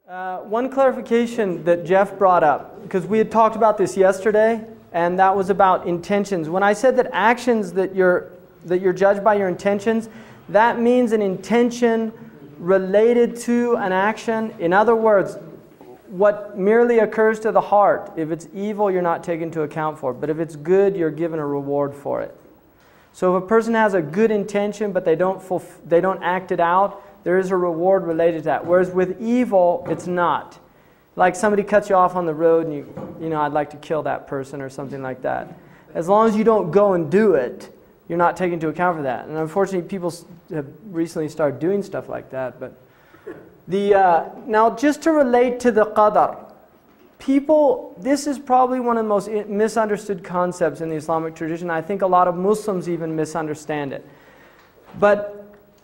One clarification that Jeff brought up, because we had talked about this yesterday, and that was about intentions. When I said that actions that you're judged by your intentions, that means an intention related to an action. In other words, what merely occurs to the heart, if it's evil, you're not taken into account for it. But if it's good, you're given a reward for it. So if a person has a good intention, but they don't act it out, there is a reward related to that. Whereas with evil, it's not. Like somebody cuts you off on the road and you know, I'd like to kill that person or something like that. As long as you don't go and do it, you're not taken into account for that. And unfortunately, people have recently started doing stuff like that. But now, just to relate to the qadar, this is probably one of the most misunderstood concepts in the Islamic tradition. I think a lot of Muslims even misunderstand it. But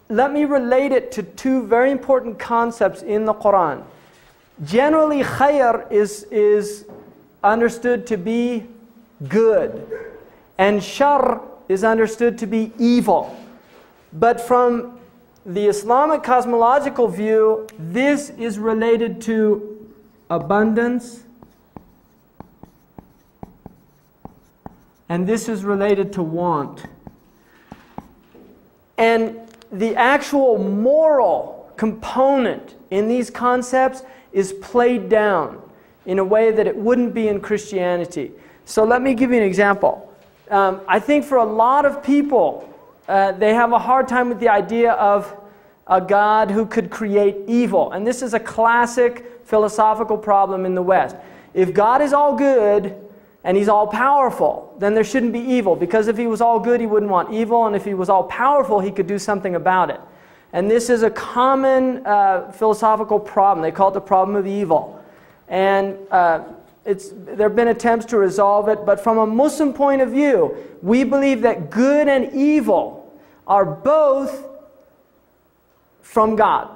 let me relate it to two very important concepts in the Quran. Generally, khayr is understood to be good, and shar is understood to be evil. But from the Islamic cosmological view, this is related to abundance, and this is related to want. And the actual moral component in these concepts is played down in a way that it wouldn't be in Christianity. So let me give you an example. I think for a lot of people, they have a hard time with the idea of a God who could create evil. And this is a classic philosophical problem in the West. If God is all good and He's all powerful, then there shouldn't be evil. Because if He was all good, He wouldn't want evil. And if He was all powerful, He could do something about it. And this is a common philosophical problem. They call it the problem of evil. And there have been attempts to resolve it. But from a Muslim point of view, we believe that good and evil are both from God.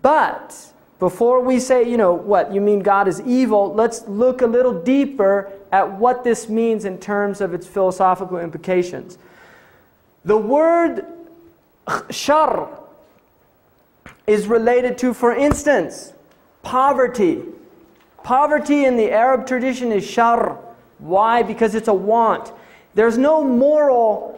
But before we say, you know, what, you mean God is evil, let's look a little deeper at what this means in terms of its philosophical implications. The word shar is related to, for instance, poverty. Poverty in the Arab tradition is shar. Why? Because it's a want. There's no moral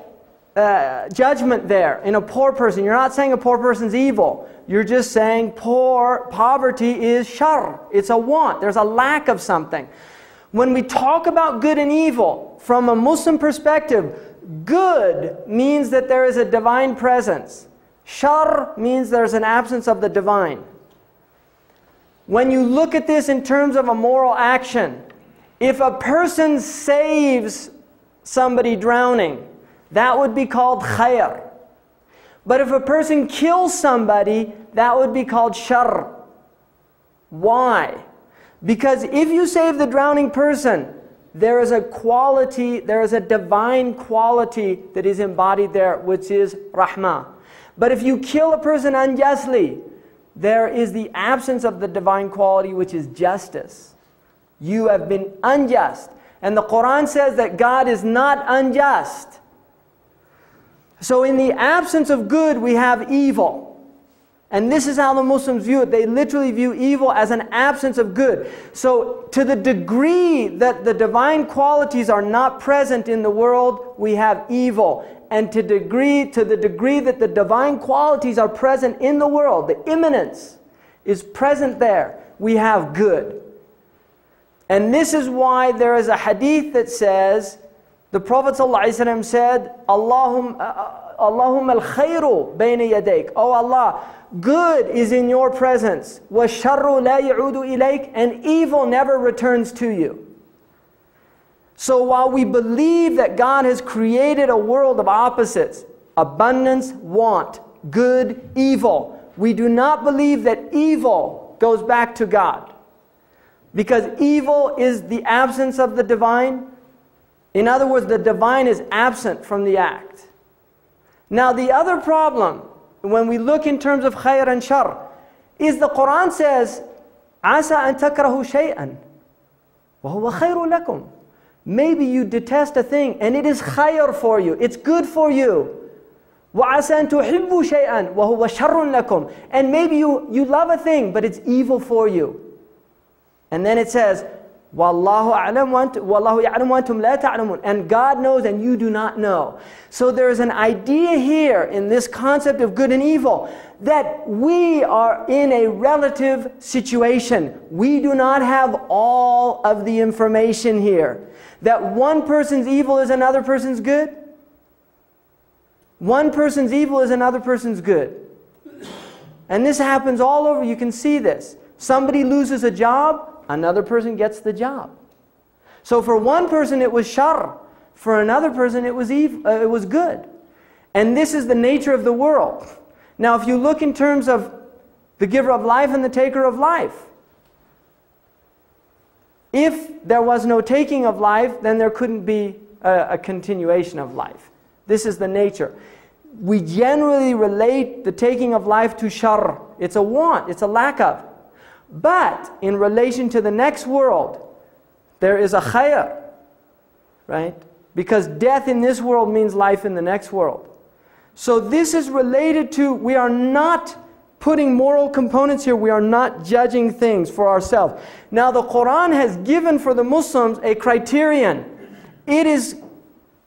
judgment there in a poor person. You're not saying a poor person's evil. You're just saying poverty is shar. It's a want. There's a lack of something. When we talk about good and evil, from a Muslim perspective, good means that there is a divine presence. Shar means there's an absence of the divine. When you look at this in terms of a moral action, if a person saves somebody drowning, that would be called khayr. But if a person kills somebody, that would be called shar. Why? Because if you save the drowning person, there is a quality, there is a divine quality that is embodied there, which is rahmah. But if you kill a person unjustly, there is the absence of the divine quality, which is justice. You have been unjust. And the Quran says that God is not unjust. So in the absence of good, we have evil. And this is how the Muslims view it. They literally view evil as an absence of good. So to the degree that the divine qualities are not present in the world, we have evil. And to the degree that the divine qualities are present in the world, the immanence is present there, we have good. And this is why there is a hadith that says, the Prophet ﷺ said, Allahumma al-khayru bayna yadayk. Oh Allah, good is in your presence. وَالشَّرُّ لَا يَعُودُ إِلَيْكَ. And evil never returns to you. So while we believe that God has created a world of opposites, abundance, want, good, evil, we do not believe that evil goes back to God. Because evil is the absence of the divine. In other words, the divine is absent from the act. Now the other problem, when we look in terms of khayr and shar, is the Quran says, عَسَىٰ أَن تَكْرَهُ شَيْئًا وَهُوَ خَيْرٌ لَكُمْ. Maybe you detest a thing and it is khayr for you, it's good for you. وَعَسَى أَن تُحِبُّوا شَيْئًا وَهُوَ شَرٌّ لَكُمْ. And maybe you love a thing, but it's evil for you. And then it says, وَاللَّهُ يَعْلَمُ وَأَنْتُمْ لَا تَعْلَمُونَ. And God knows and you do not know. So there is an idea here in this concept of good and evil that we are in a relative situation. We do not have all of the information here. That one person's evil is another person's good. One person's evil is another person's good. And this happens all over. You can see this. Somebody loses a job, another person gets the job. So for one person it was shar, for another person it was good. And this is the nature of the world. Now if you look in terms of the giver of life and the taker of life, if there was no taking of life, then there couldn't be a continuation of life. This is the nature. We generally relate the taking of life to shar. It's a want, it's a lack of. But in relation to the next world, there is a khayr, right? Because death in this world means life in the next world. So this is related to, we are not putting moral components here, we are not judging things for ourselves. Now the Quran has given for the Muslims a criterion. It is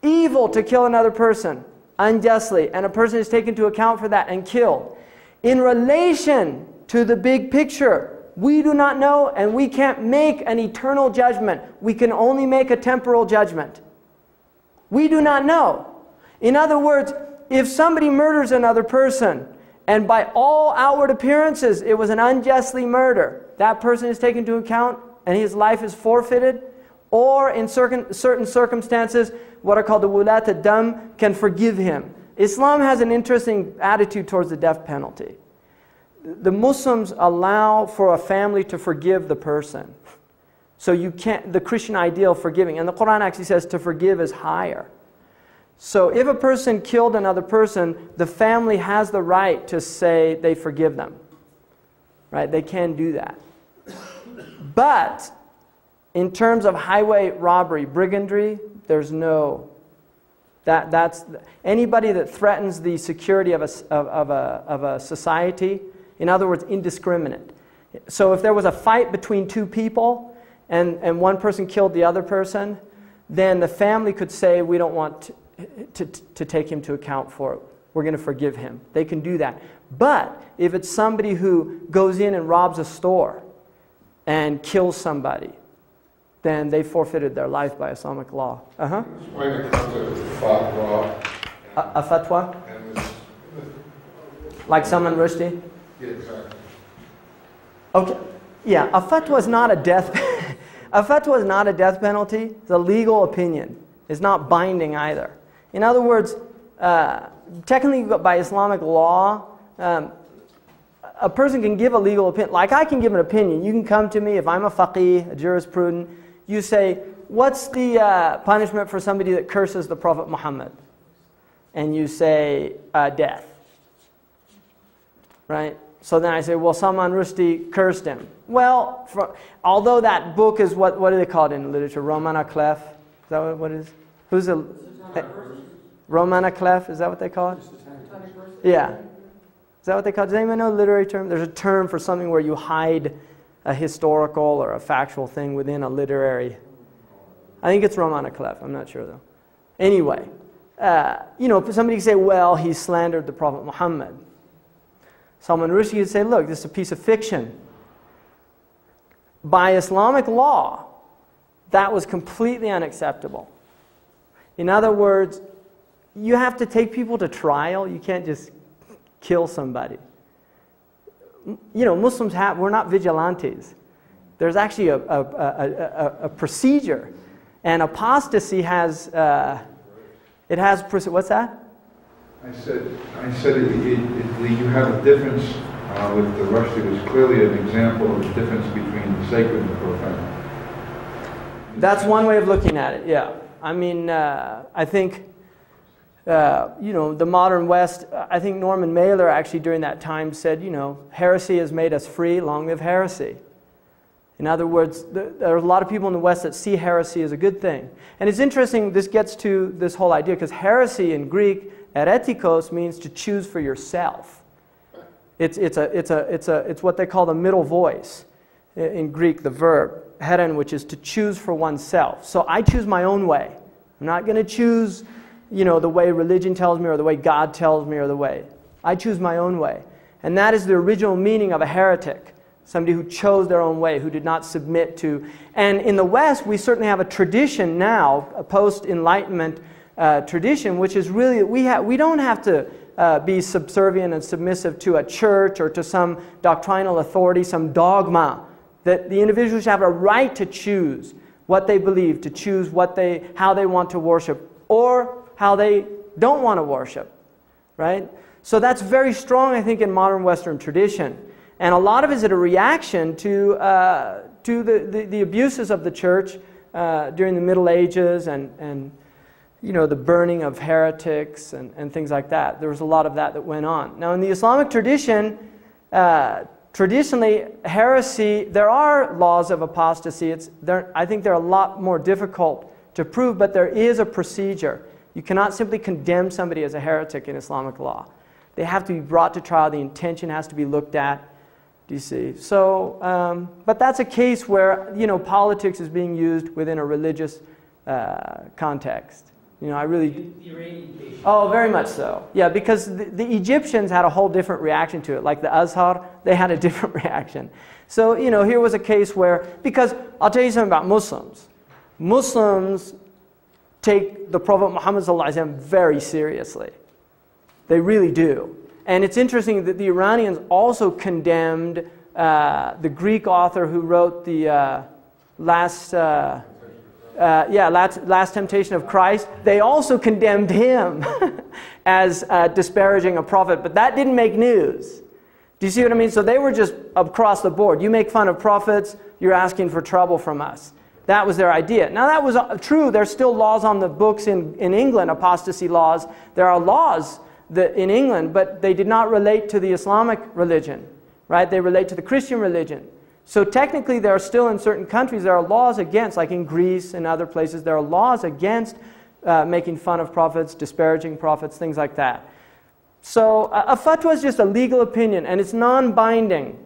evil to kill another person unjustly, and a person is taken into account for that and killed. In relation to the big picture, we do not know, and we can't make an eternal judgment. We can only make a temporal judgment. We do not know. In other words, if somebody murders another person, and by all outward appearances it was an unjustly murder, that person is taken into account and his life is forfeited. Or in certain circumstances, what are called the wulat ad-dam can forgive him. Islam has an interesting attitude towards the death penalty. The Muslims allow for a family to forgive the person. So you can't, the Christian ideal of forgiving, and the Quran actually says to forgive is higher. So if a person killed another person, the family has the right to say they forgive them. Right? They can do that. But in terms of highway robbery, brigandry, there's no, that's anybody that threatens the security of a society, in other words, indiscriminate. So if there was a fight between two people and one person killed the other person, then the family could say, we don't want to take him to account for it. We're going to forgive him. They can do that. But if it's somebody who goes in and robs a store and kills somebody, then they forfeited their life by Islamic law. Explain the concept of fatwa. A fatwa? Like Salman Rushdie? Yeah, exactly. Okay. Yeah, a fatwa is not a death a fatwa is not a death penalty. It's a legal opinion. It's not binding either. In other words, technically by Islamic law, a person can give a legal opinion. Like I can give an opinion. You can come to me if I'm a faqih, a jurisprudent. You say, what's the punishment for somebody that curses the Prophet Muhammad? And you say, death. Right? So then I say, well, Salman Rushdie cursed him. Well, although that book is, what do they call it in literature? Roman Clef? Is that what it is? Who's a... Roman Clef, is that what they call it? Yeah. Is that what they call it? Does anyone know the literary term? There's a term for something where you hide a historical or a factual thing within a literary. I think it's Roman Clef. I'm not sure though. Anyway, somebody can say, well, he slandered the Prophet Muhammad. Salman Rushdie would say, look, this is a piece of fiction. By Islamic law, that was completely unacceptable. In other words, you have to take people to trial. You can't just kill somebody. Muslims we're not vigilantes. There's actually a procedure. And apostasy has, what's that? I said you have a difference with the Rushdie. It was clearly an example of the difference between the sacred and the profane. That's one way of looking at it, yeah. I mean, I think, the modern West, I think Norman Mailer actually during that time said, heresy has made us free, long live heresy. In other words, there are a lot of people in the West that see heresy as a good thing. And it's interesting, this gets to this whole idea, because heresy in Greek Eretikos means to choose for yourself. It's what they call the middle voice in Greek, the verb, heren, which is to choose for oneself. So I choose my own way. I'm not going to choose, the way religion tells me or the way God tells me or the way. I choose my own way. And that is the original meaning of a heretic. Somebody who chose their own way, who did not submit to. And in the West, we certainly have a tradition now, a post-Enlightenment tradition, which is really, we don't have to be subservient and submissive to a church or to some doctrinal authority, some dogma. That the individual should have a right to choose what they believe, to choose how they want to worship, or how they don't want to worship, right? So that's very strong, I think, in modern Western tradition. And a lot of it is a reaction to the abuses of the church during the Middle Ages and the burning of heretics and things like that. There was a lot of that went on. Now, in the Islamic tradition, traditionally, heresy, there are laws of apostasy. I think they're a lot more difficult to prove, but there is a procedure. You cannot simply condemn somebody as a heretic in Islamic law. They have to be brought to trial. The intention has to be looked at. Do you see? So, but that's a case where, politics is being used within a religious context. I really... The Iranian case. Oh, very much so. Yeah, because the Egyptians had a whole different reaction to it. Like the Azhar, they had a different reaction. So, here was a case where... Because I'll tell you something about Muslims. Muslims take the Prophet Muhammad ﷺ very seriously. They really do. And it's interesting that the Iranians also condemned the Greek author who wrote the Last Temptation of Christ. They also condemned him as disparaging a prophet, but that didn't make news. Do you see what I mean? So they were just across the board. You make fun of prophets, you're asking for trouble from us. That was their idea. Now that was true. There's still laws on the books in England, apostasy laws. There are laws in England, but they did not relate to the Islamic religion, right? They relate to the Christian religion. So technically there are still in certain countries, there are laws against, like in Greece and other places, there are laws against making fun of prophets, disparaging prophets, things like that. So a fatwa is just a legal opinion, and it's non-binding.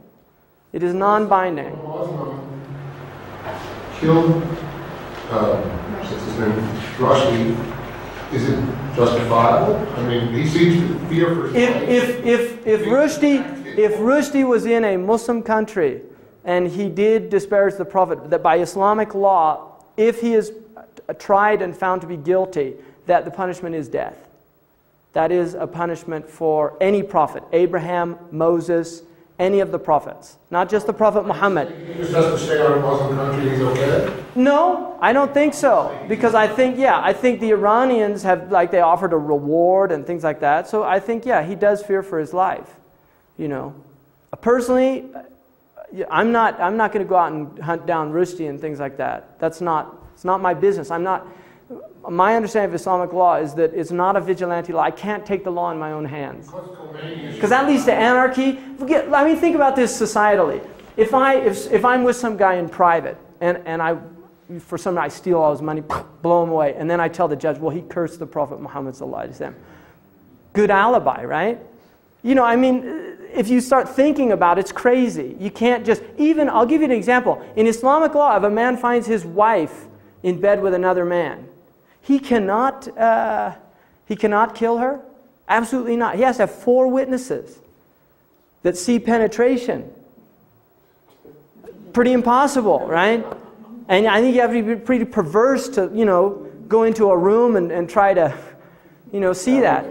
It is non-binding. A Muslim killed, what's his name, Rushdie. Is it justifiable? I mean, he seems to fear for his life. If Rushdie was in a Muslim country and he did disparage the Prophet, that by Islamic law, if he is tried and found to be guilty, that the punishment is death. That is a punishment for any prophet, Abraham, Moses, any of the prophets, not just the Prophet Muhammad. He just has to stay out of a Muslim country, he's okay? No, I don't think so. Because I think the Iranians have, they offered a reward and things like that. So I think, he does fear for his life. Personally, I'm not going to go out and hunt down Rushdie and things like that. It's not my business. My understanding of Islamic law is that it's not a vigilante law. I can't take the law in my own hands. Because that leads to anarchy. Think about this societally. If I'm with some guy in private and for some reason I steal all his money, blow him away, and then I tell the judge, well, he cursed the Prophet Muhammad ﷺ. Good alibi, right? If you start thinking about it, it's crazy. You can't just, I'll give you an example. In Islamic law, if a man finds his wife in bed with another man, he cannot kill her? Absolutely not. He has to have 4 witnesses that see penetration. Pretty impossible, right? And I think you have to be pretty perverse to, go into a room and try to, see that.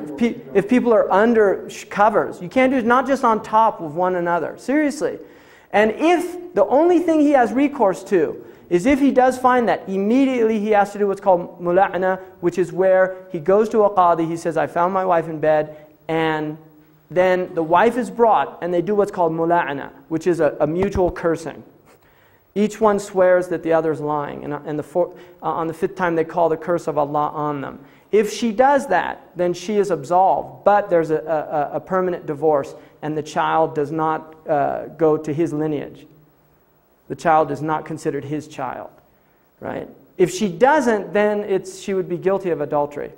If people are under covers, you can't do it, not just on top of one another. Seriously. And if the only thing he has recourse to is if he does find that, immediately he has to do what's called mula'na, which is where he goes to a qadi, he says, I found my wife in bed, and then the wife is brought, and they do what's called mula'na, which is a mutual cursing. Each one swears that the other is lying, and on the 5th time they call the curse of Allah on them. If she does that, then she is absolved, but there's a permanent divorce, and the child does not go to his lineage. The child is not considered his child, right? If she doesn't, then she would be guilty of adultery.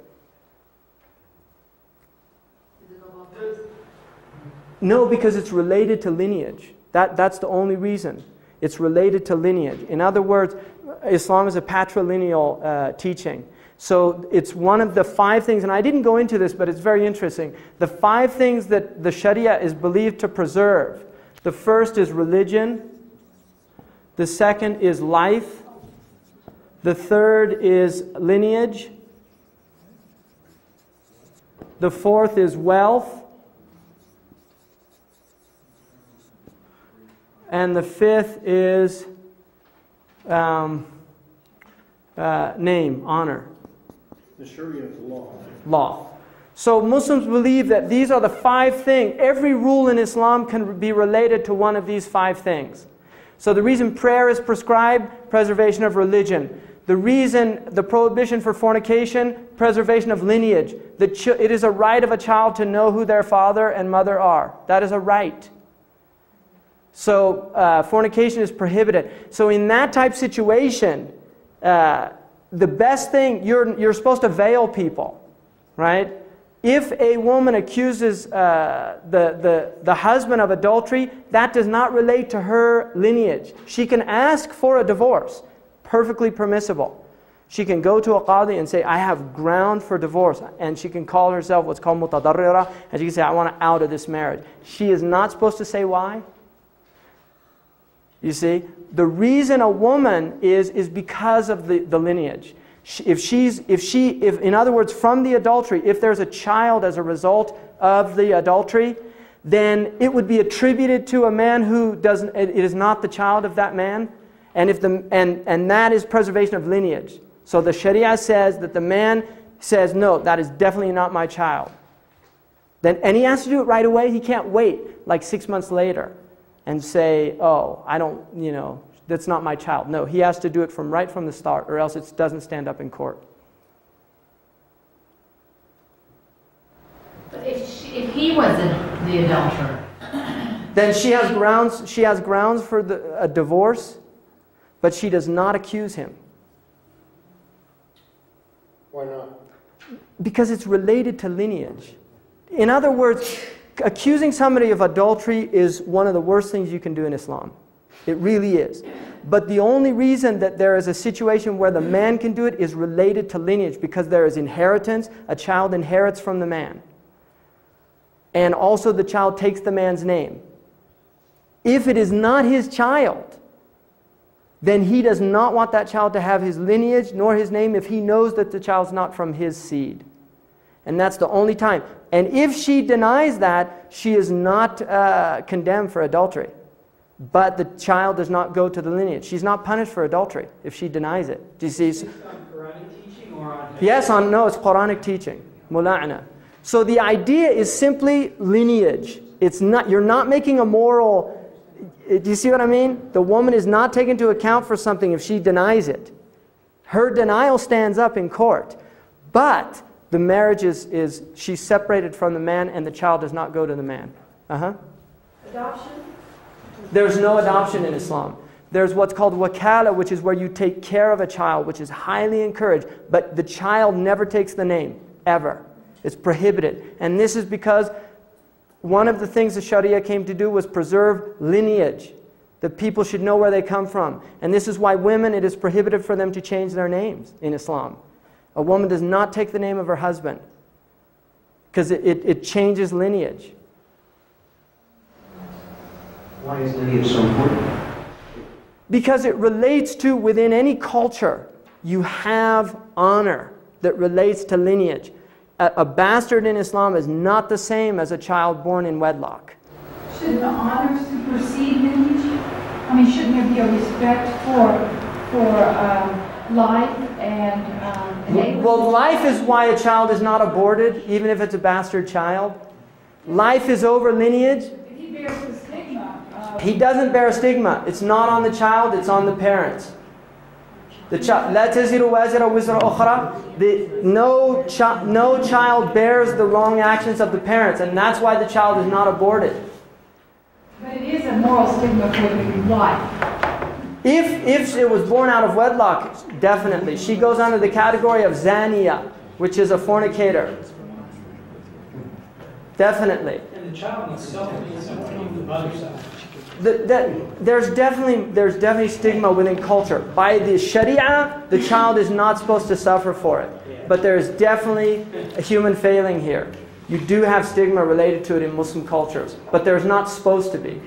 No, because it's related to lineage. That's the only reason. It's related to lineage. In other words, Islam is a patrilineal teaching. So it's one of the 5 things, and I didn't go into this, but it's very interesting. The 5 things that the Sharia is believed to preserve. The first is religion. The second is life. The third is lineage. The fourth is wealth. And the fifth is name, honor. The Sharia is law. Law. So Muslims believe that these are the 5 things. Every rule in Islam can be related to one of these 5 things. So the reason prayer is prescribed, preservation of religion. The reason, the prohibition for fornication, preservation of lineage. It is a right of a child to know who their father and mother are. That is a right. So fornication is prohibited. So in that type situation, the best thing, you're supposed to veil people, right? If a woman accuses the husband of adultery, that does not relate to her lineage. She can ask for a divorce, perfectly permissible. She can go to a qadi and say, I have ground for divorce. And she can call herself what's called mutadarrira, and she can say, I want out of this marriage. She is not supposed to say why. You see, the reason a woman is because of the lineage. If in other words, from the adultery, if there's a child as a result of the adultery, then it would be attributed to a man who doesn't. It is not the child of that man, and that is preservation of lineage. So the Sharia says that the man says, no, that is definitely not my child. And he has to do it right away. He can't wait like 6 months later and say, oh, I don't, that's not my child. No, he has to do it right from the start, or else it doesn't stand up in court. But if he was the adulterer, then she has grounds for a divorce, but she does not accuse him. Why not? Because it's related to lineage. In other words, accusing somebody of adultery is one of the worst things you can do in Islam. It really is. But the only reason that there is a situation where the man can do it is related to lineage, because there is inheritance. A child inherits from the man. And also the child takes the man's name. If it is not his child, then he does not want that child to have his lineage nor his name if he knows that the child's not from his seed. And that's the only time. And if she denies that, she is not condemned for adultery. But the child does not go to the lineage. She's not punished for adultery if she denies it. Do you see? Is it on Quranic teaching or on... Yes, no, it's Quranic teaching. Mula'ana. So the idea is simply lineage. It's not, you're not making a moral... Do you see what I mean? The woman is not taken into account for something if she denies it. Her denial stands up in court. But the marriage is she's separated from the man, and the child does not go to the man. adoption? There's no adoption in Islam. There's what's called wakala, which is where you take care of a child, which is highly encouraged. But the child never takes the name, ever. It's prohibited. And this is because one of the things the Sharia came to do was preserve lineage. The people should know where they come from. And this is why women, it is prohibited for them to change their names in Islam. A woman does not take the name of her husband, because it changes lineage. Why is lineage so important? Because it relates to, within any culture, you have honor that relates to lineage. A bastard in Islam is not the same as a child born in wedlock. Shouldn't the honor supersede lineage? I mean, shouldn't there be a respect for life and Well, life is why a child is not aborted, even if it's a bastard child. Life is over lineage. he bears the stigma. He doesn't bear a stigma. It's not on the child, it's on the parents. The child, لا تزر وازرة وزر أخرى. No child bears the wrong actions of the parents, and that's why the child is not aborted. But it is a moral stigma for the wife. If it was born out of wedlock, definitely. She goes under the category of zaniya, which is a fornicator. Definitely. And the child itself needs somebody on the mother side. There's definitely stigma within culture. By the Sharia, the child is not supposed to suffer for it. But there's definitely a human failing here. You do have stigma related to it in Muslim cultures, but there's not supposed to be.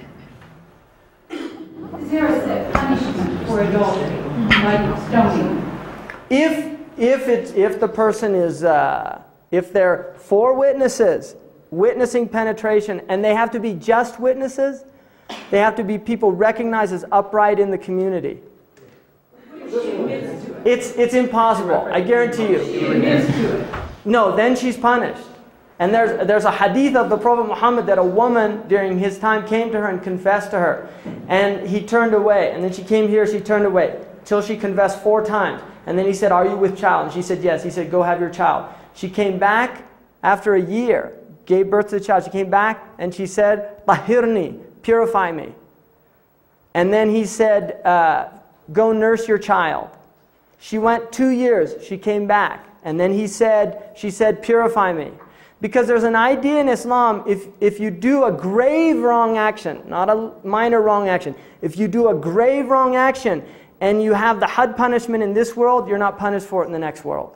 Is there a punishment for adultery, like stoning? If the person is, if there are 4 witnesses witnessing penetration, and they have to be just witnesses, they have to be people recognized as upright in the community. It's impossible, I guarantee you. No, then she's punished. And there's a hadith of the Prophet Muhammad that a woman during his time came to her and confessed to her. And he turned away. And then she came here, she turned away. Till she confessed 4 times. And then he said, "Are you with child?" And she said, "Yes." He said, "Go have your child." She came back after a year, gave birth to the child. She came back and she said, "Tahirni, purify me." And then he said, "Go nurse your child." She went 2 years. She came back. And then she said, "Purify me." Because there's an idea in Islam, if you do a grave wrong action, not a minor wrong action, if you do a grave wrong action and you have the had punishment in this world, you're not punished for it in the next world.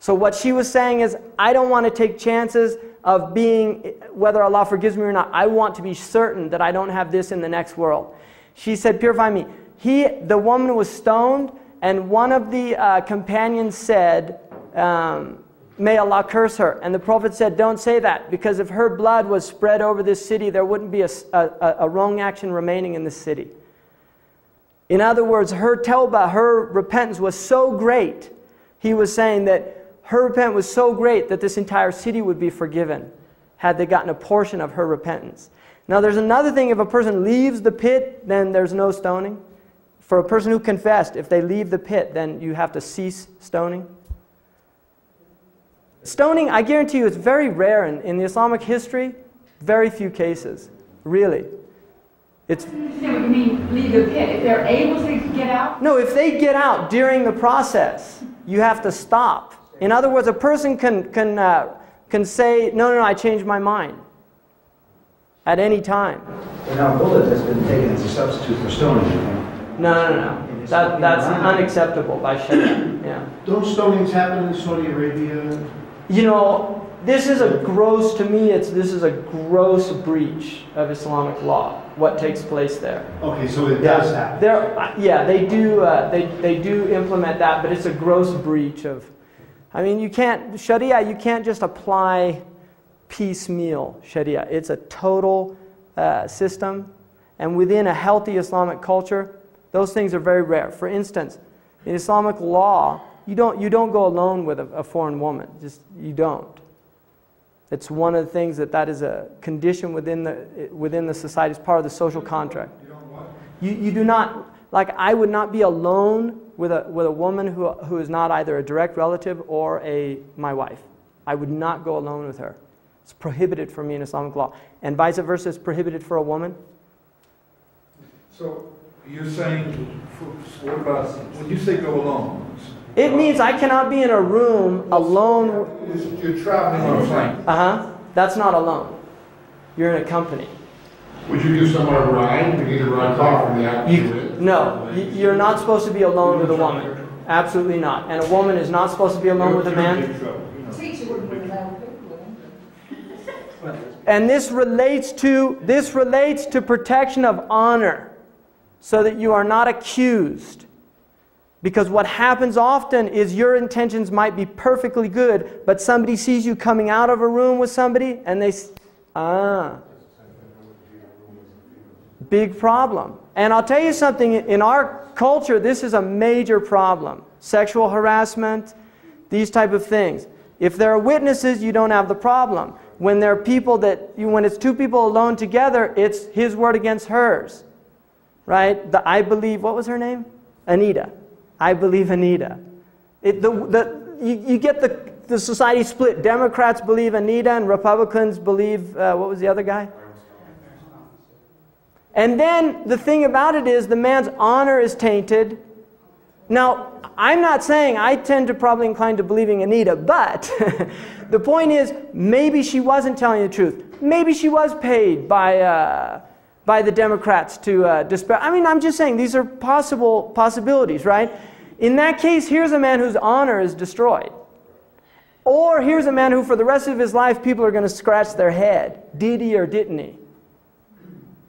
So what she was saying is, I don't want to take chances of being, whether Allah forgives me or not, I want to be certain that I don't have this in the next world. She said, "Purify me." The woman was stoned, and one of the companions said, "May Allah curse her." And the Prophet said, "Don't say that, because if her blood was spread over this city, there wouldn't be a wrong action remaining in this city." In other words, her tawbah, her repentance was so great. He was saying that her repentance was so great that this entire city would be forgiven had they gotten a portion of her repentance. Now there's another thing, if a person leaves the pit, then there's no stoning. For a person who confessed, if they leave the pit, then you have to cease stoning. Stoning, I guarantee you, it's very rare in the Islamic history. Very few cases, really. It's. I understand what you mean, leave the pit. If they're able to get out? No, if they get out during the process, you have to stop. In other words, a person can say, no, I changed my mind at any time. But now a bullet has been taken as a substitute for stoning. No. That's unacceptable by Sharia. Yeah. Don't stonings happen in Saudi Arabia? You know, this is a gross breach of Islamic law, what takes place there. Okay, so it does happen. They do implement that, but it's a gross breach of, I mean, Sharia, you can't just apply piecemeal Sharia. It's a total system, and within a healthy Islamic culture, those things are very rare. For instance, in Islamic law, you don't go alone with a foreign woman. You don't. It's one of the things that is a condition within the society. It's part of the social contract. You don't what? You do not, like, I would not be alone with a woman who is not either a direct relative or my wife. I would not go alone with her. It's prohibited for me in Islamic law. And vice versa, it's prohibited for a woman. So you're saying, what about, when you say go alone? It means I cannot be in a room alone. You're traveling on a plane. That's not alone. You're in a company. Would you give someone a ride? You need to ride car from the act. No, you're not supposed to be alone with a woman. Absolutely not. And a woman is not supposed to be alone with a man. And this relates to protection of honor, so that you are not accused. Because what happens often is your intentions might be perfectly good, but somebody sees you coming out of a room with somebody and they big problem. And I'll tell you something, in our culture, this is a major problem. Sexual harassment, these type of things. If there are witnesses, you don't have the problem. When there are people when it's 2 people alone together, it's his word against hers. Right? I believe, what was her name? Anita. I believe Anita. You get the society split. Democrats believe Anita and Republicans believe, what was the other guy? And then the thing about it is the man's honor is tainted. Now, I'm not saying I tend to probably incline to believing Anita, but The point is, maybe she wasn't telling the truth. Maybe she was paid by the Democrats to disparage. I mean, I'm just saying, these are possibilities, right? In that case, here's a man whose honor is destroyed. Or here's a man who, for the rest of his life, people are going to scratch their head. Did he or didn't he?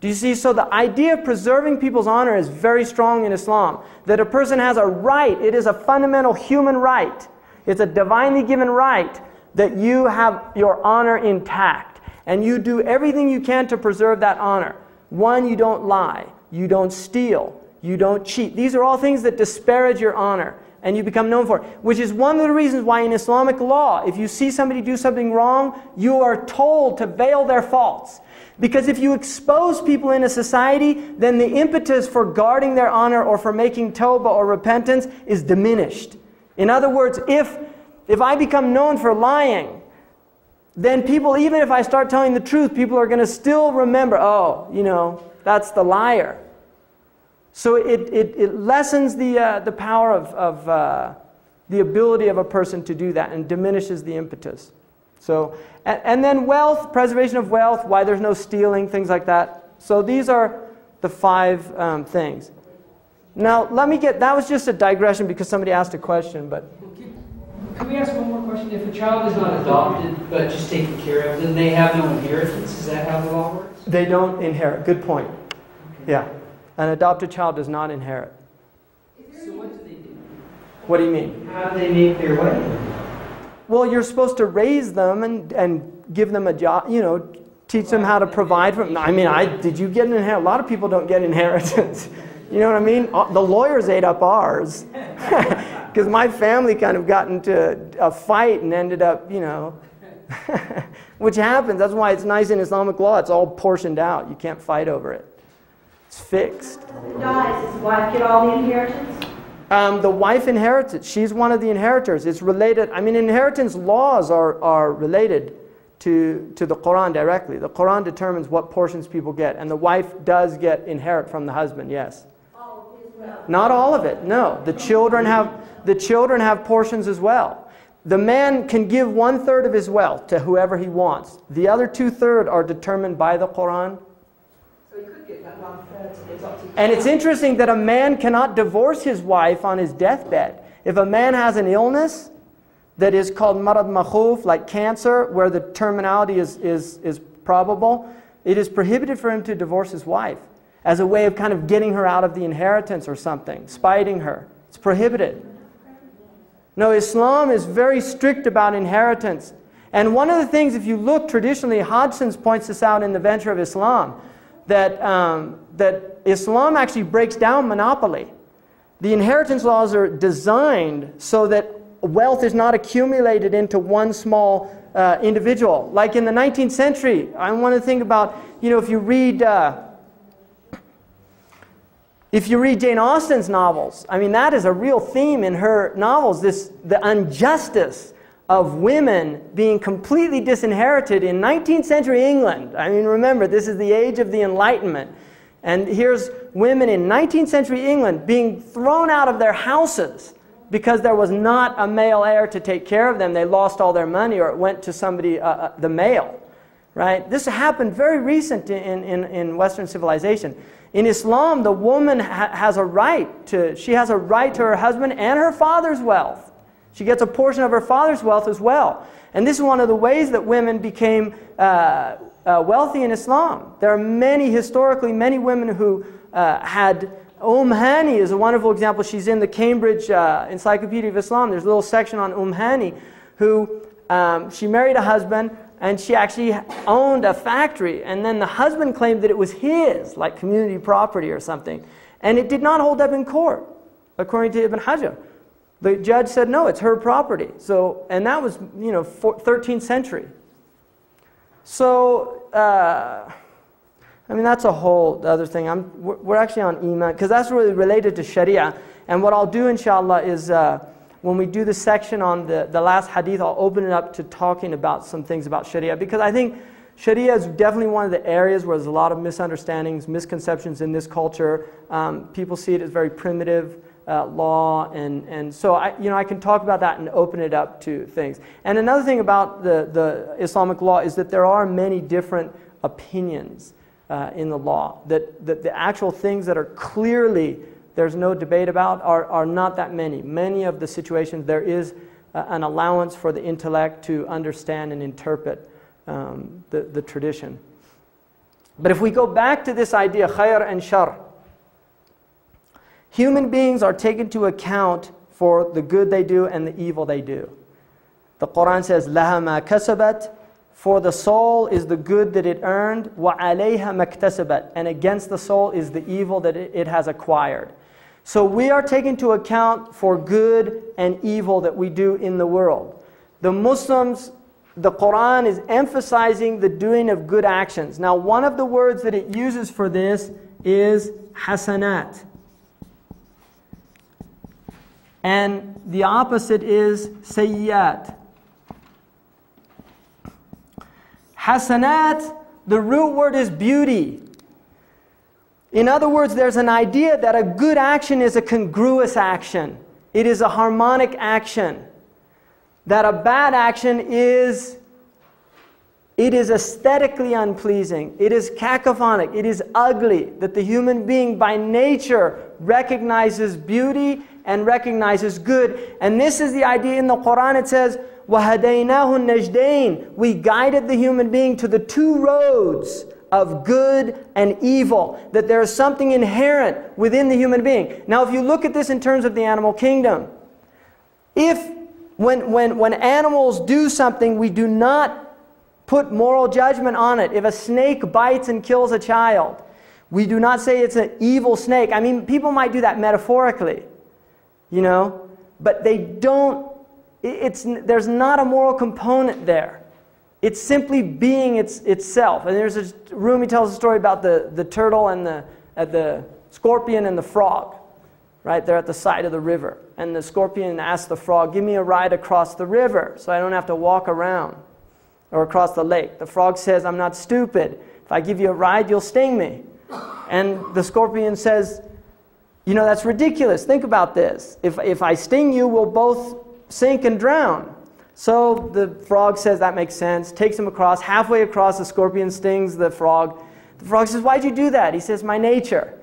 Do you see? So the idea of preserving people's honor is very strong in Islam. That a person has a right. It is a fundamental human right. It's a divinely given right that you have your honor intact. And you do everything you can to preserve that honor. One, you don't lie. You don't steal. You don't cheat. These are all things that disparage your honor. And you become known for it. Which is one of the reasons why in Islamic law, if you see somebody do something wrong, you are told to veil their faults. Because if you expose people in a society, then the impetus for guarding their honor or for making tawbah or repentance is diminished. In other words, if I become known for lying, then people, even if I start telling the truth, people are going to still remember, oh, you know, that's the liar. So it lessens the power of the ability of a person to do that and diminishes the impetus. So, and then wealth, preservation of wealth, why there's no stealing, things like that. So these are the 5 things. Now, that was just a digression because somebody asked a question, but... Can we ask one more question? If a child is not adopted, but just taken care of, then they have no inheritance? Is that how the law works? They don't inherit. Good point. Okay. Yeah. An adopted child does not inherit. So what do they do? What do you mean? How do they make their way? Well, you're supposed to raise them and give them a job, you know, teach them how to provide for them. I mean, did you get an inheritance? A lot of people don't get inheritance. You know what I mean? The lawyers ate up ours. Because my family kind of got into a fight and ended up, you know, which happens. That's why it's nice in Islamic law. It's all portioned out. You can't fight over it. It's fixed. Who dies? Does the wife get all the inheritance? The wife inherits it. She's one of the inheritors. It's related. I mean, inheritance laws are related to the Quran directly. The Quran determines what portions people get. And the wife does inherit from the husband, yes. All as well. Not all of it, no. The children have portions as well. The man can give 1/3 of his wealth to whoever he wants. The other 2/3 are determined by the Quran. So he could get that 1/3. It's up to And it's interesting that a man cannot divorce his wife on his deathbed. If a man has an illness that is called marad makhuf, like cancer, where the terminality is probable, it is prohibited for him to divorce his wife as a way of kind of getting her out of the inheritance or something, spiting her. It's prohibited. No, Islam is very strict about inheritance. And one of the things, if you look traditionally, Hodgson points this out in The Venture of Islam, that Islam actually breaks down monopoly. The inheritance laws are designed so that wealth is not accumulated into one small individual. Like in the 19th century, I want to think about, you know, if you read Jane Austen's novels, I mean, that is a real theme in her novels, the injustice of women being completely disinherited in 19th century England. I mean, remember, this is the age of the Enlightenment. And here's women in 19th century England being thrown out of their houses because there was not a male heir to take care of them. They lost all their money or it went to somebody, the male. Right? This happened very recent in Western civilization. In Islam, the woman has a right to her husband and her father's wealth. She gets a portion of her father's wealth as well. And this is one of the ways that women became wealthy in Islam. There are historically many women who had... Hani is a wonderful example. She's in the Cambridge Encyclopedia of Islam. There's a little section on Hani, who she married a husband, and she actually owned a factory. And then the husband claimed that it was his, like community property or something. And it did not hold up in court, according to Ibn Hajar. The judge said, no, it's her property. So, and that was, 13th century. So, I mean, that's a whole other thing. We're actually on Iman, because that's really related to Sharia. And what I'll do, inshallah, is when we do the section on the last hadith, I'll open it up to talking about some things about Sharia. Because I think Sharia is definitely one of the areas where there's a lot of misunderstandings, misconceptions in this culture. People see it as very primitive. law, and so I can talk about that and open it up to things. And another thing about the Islamic law is that there are many different opinions in the law. That the actual things that are clearly there's no debate about are not that many. Many of the situations there is an allowance for the intellect to understand and interpret the tradition. But if we go back to this idea, khair and shar, human beings are taken into account for the good they do and the evil they do. The Quran says, لَهَا مَا كَسَبَتْ, for the soul is the good that it earned, وَعَلَيْهَا مَكْتَسَبَتْ, and against the soul is the evil that it has acquired. So we are taken into account for good and evil that we do in the world. The Muslims, the Quran is emphasizing the doing of good actions. Now, one of the words that it uses for this is hasanat. And the opposite is sayyat. Hasanat, the root word is beauty. In other words, there's an idea that a good action is a congruous action. It is a harmonic action. That a bad action is aesthetically unpleasing. It is cacophonic. It is ugly. That the human being by nature recognizes beauty and recognizes good. And this is the idea in the Quran. It says, وَهَدَيْنَاهُ النَّجْدَيْنِ, we guided the human being to the two roads of good and evil. That there is something inherent within the human being. Now if you look at this in terms of the animal kingdom, when animals do something, we do not put moral judgment on it. If a snake bites and kills a child, we do not say it's an evil snake. I mean, people might do that metaphorically, but they don't, there's not a moral component there. It's simply being itself. And there's a Rumi tells a story about the turtle and the scorpion and the frog. Right, they're at the side of the river. And the scorpion asks the frog, give me a ride across the river so I don't have to walk around. Or across the lake. The frog says, I'm not stupid. If I give you a ride, you'll sting me. And the scorpion says, that's ridiculous. Think about this. If I sting you, we'll both sink and drown. So the frog says, that makes sense. Takes him across. Halfway across, the scorpion stings the frog. The frog says, why'd you do that? He says, my nature.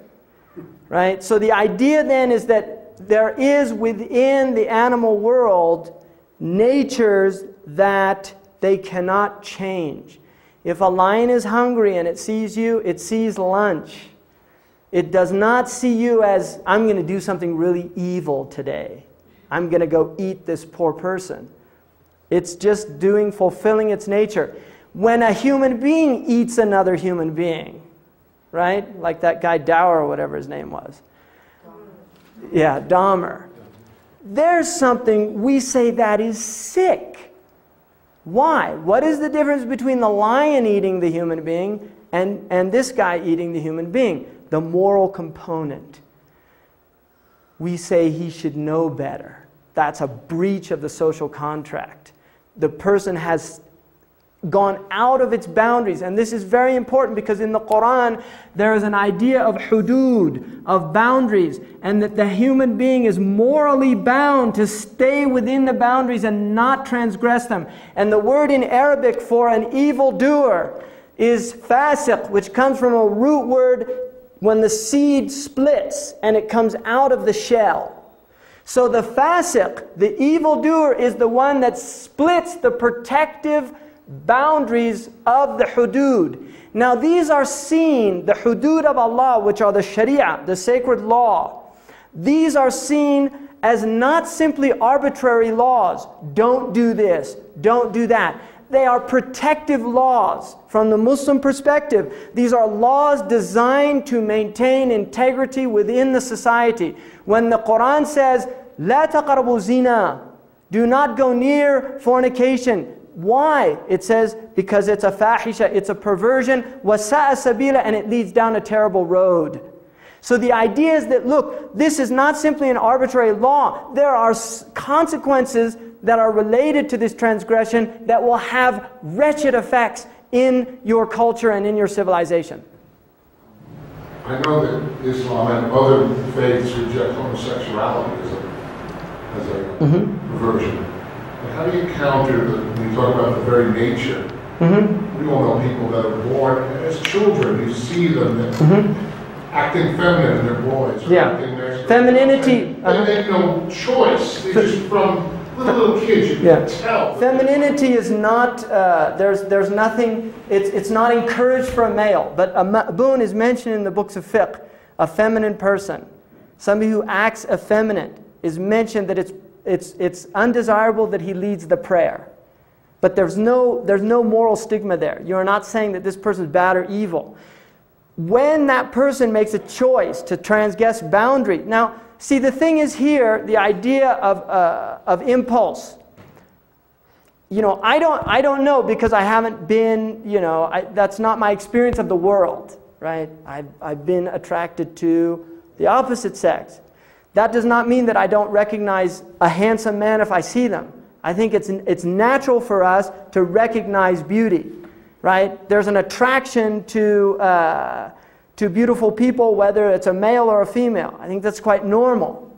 Right? So the idea then is that there is within the animal world natures that they cannot change. If a lion is hungry and it sees you, it sees lunch. It does not see you as, I'm going to do something really evil today. I'm going to go eat this poor person. It's just fulfilling its nature. When a human being eats another human being, right? Like that guy Dower or whatever his name was. Yeah, Dahmer. There's something we say that is sick. Why? What is the difference between the lion eating the human being and this guy eating the human being? The moral component. We say he should know better. That's a breach of the social contract. The person has gone out of its boundaries. And this is very important because in the Quran there is an idea of hudud, of boundaries, and that the human being is morally bound to stay within the boundaries and not transgress them. And the word in Arabic for an evildoer is fasiq, which comes from a root word when the seed splits and it comes out of the shell. So the fasiq, the evildoer, is the one that splits the protective boundaries of the hudud. Now these are seen, the hudud of Allah, which are the sharia, the sacred law. These are seen as not simply arbitrary laws. Don't do this, don't do that. They are protective laws from the Muslim perspective. These are laws designed to maintain integrity within the society. When the Quran says, "La taqrabu zina," do not go near fornication. Why? It says, because it's a fahisha, it's a perversion, wasa'a sabila, and it leads down a terrible road. So the idea is that, look, this is not simply an arbitrary law. There are consequences that are related to this transgression that will have wretched effects in your culture and in your civilization. I know that Islam and other faiths reject homosexuality as a perversion. But how do you counter when you talk about the very nature? We all know people that are born as children. You see them acting feminine in their boys. Acting Femininity. And they have no choice. They're just from little kids. You can tell. Femininity is not. There's nothing. It's not encouraged for a male. But a ma'boon is mentioned in the books of fiqh. A feminine person, somebody who acts effeminate, is mentioned that it's undesirable that he leads the prayer. But there's no moral stigma there. You're not saying that this person is bad or evil. When that person makes a choice to transgress boundary. Now, see, the thing is here, the idea of impulse. You know, I don't know because I haven't been, you know, that's not my experience of the world, right? I've been attracted to the opposite sex. That does not mean that I don't recognize a handsome man if I see them. I think it's natural for us to recognize beauty, right? There's an attraction to beautiful people, whether it's a male or a female. I think that's quite normal.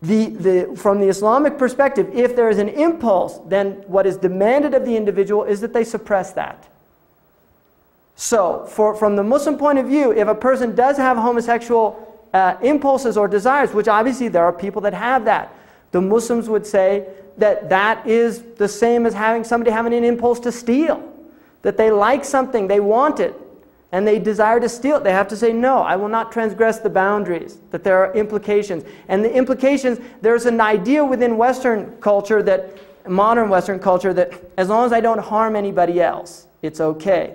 From the Islamic perspective, if there is an impulse, then what is demanded of the individual is that they suppress that. So, from the Muslim point of view, if a person does have homosexual impulses or desires, which obviously there are people that have that, the Muslims would say that that is the same as somebody having an impulse to steal. That they like something, they want it, and they desire to steal it. They have to say, no, I will not transgress the boundaries. That there are implications. And the implications, there's an idea within Western culture, modern Western culture, that as long as I don't harm anybody else, it's okay.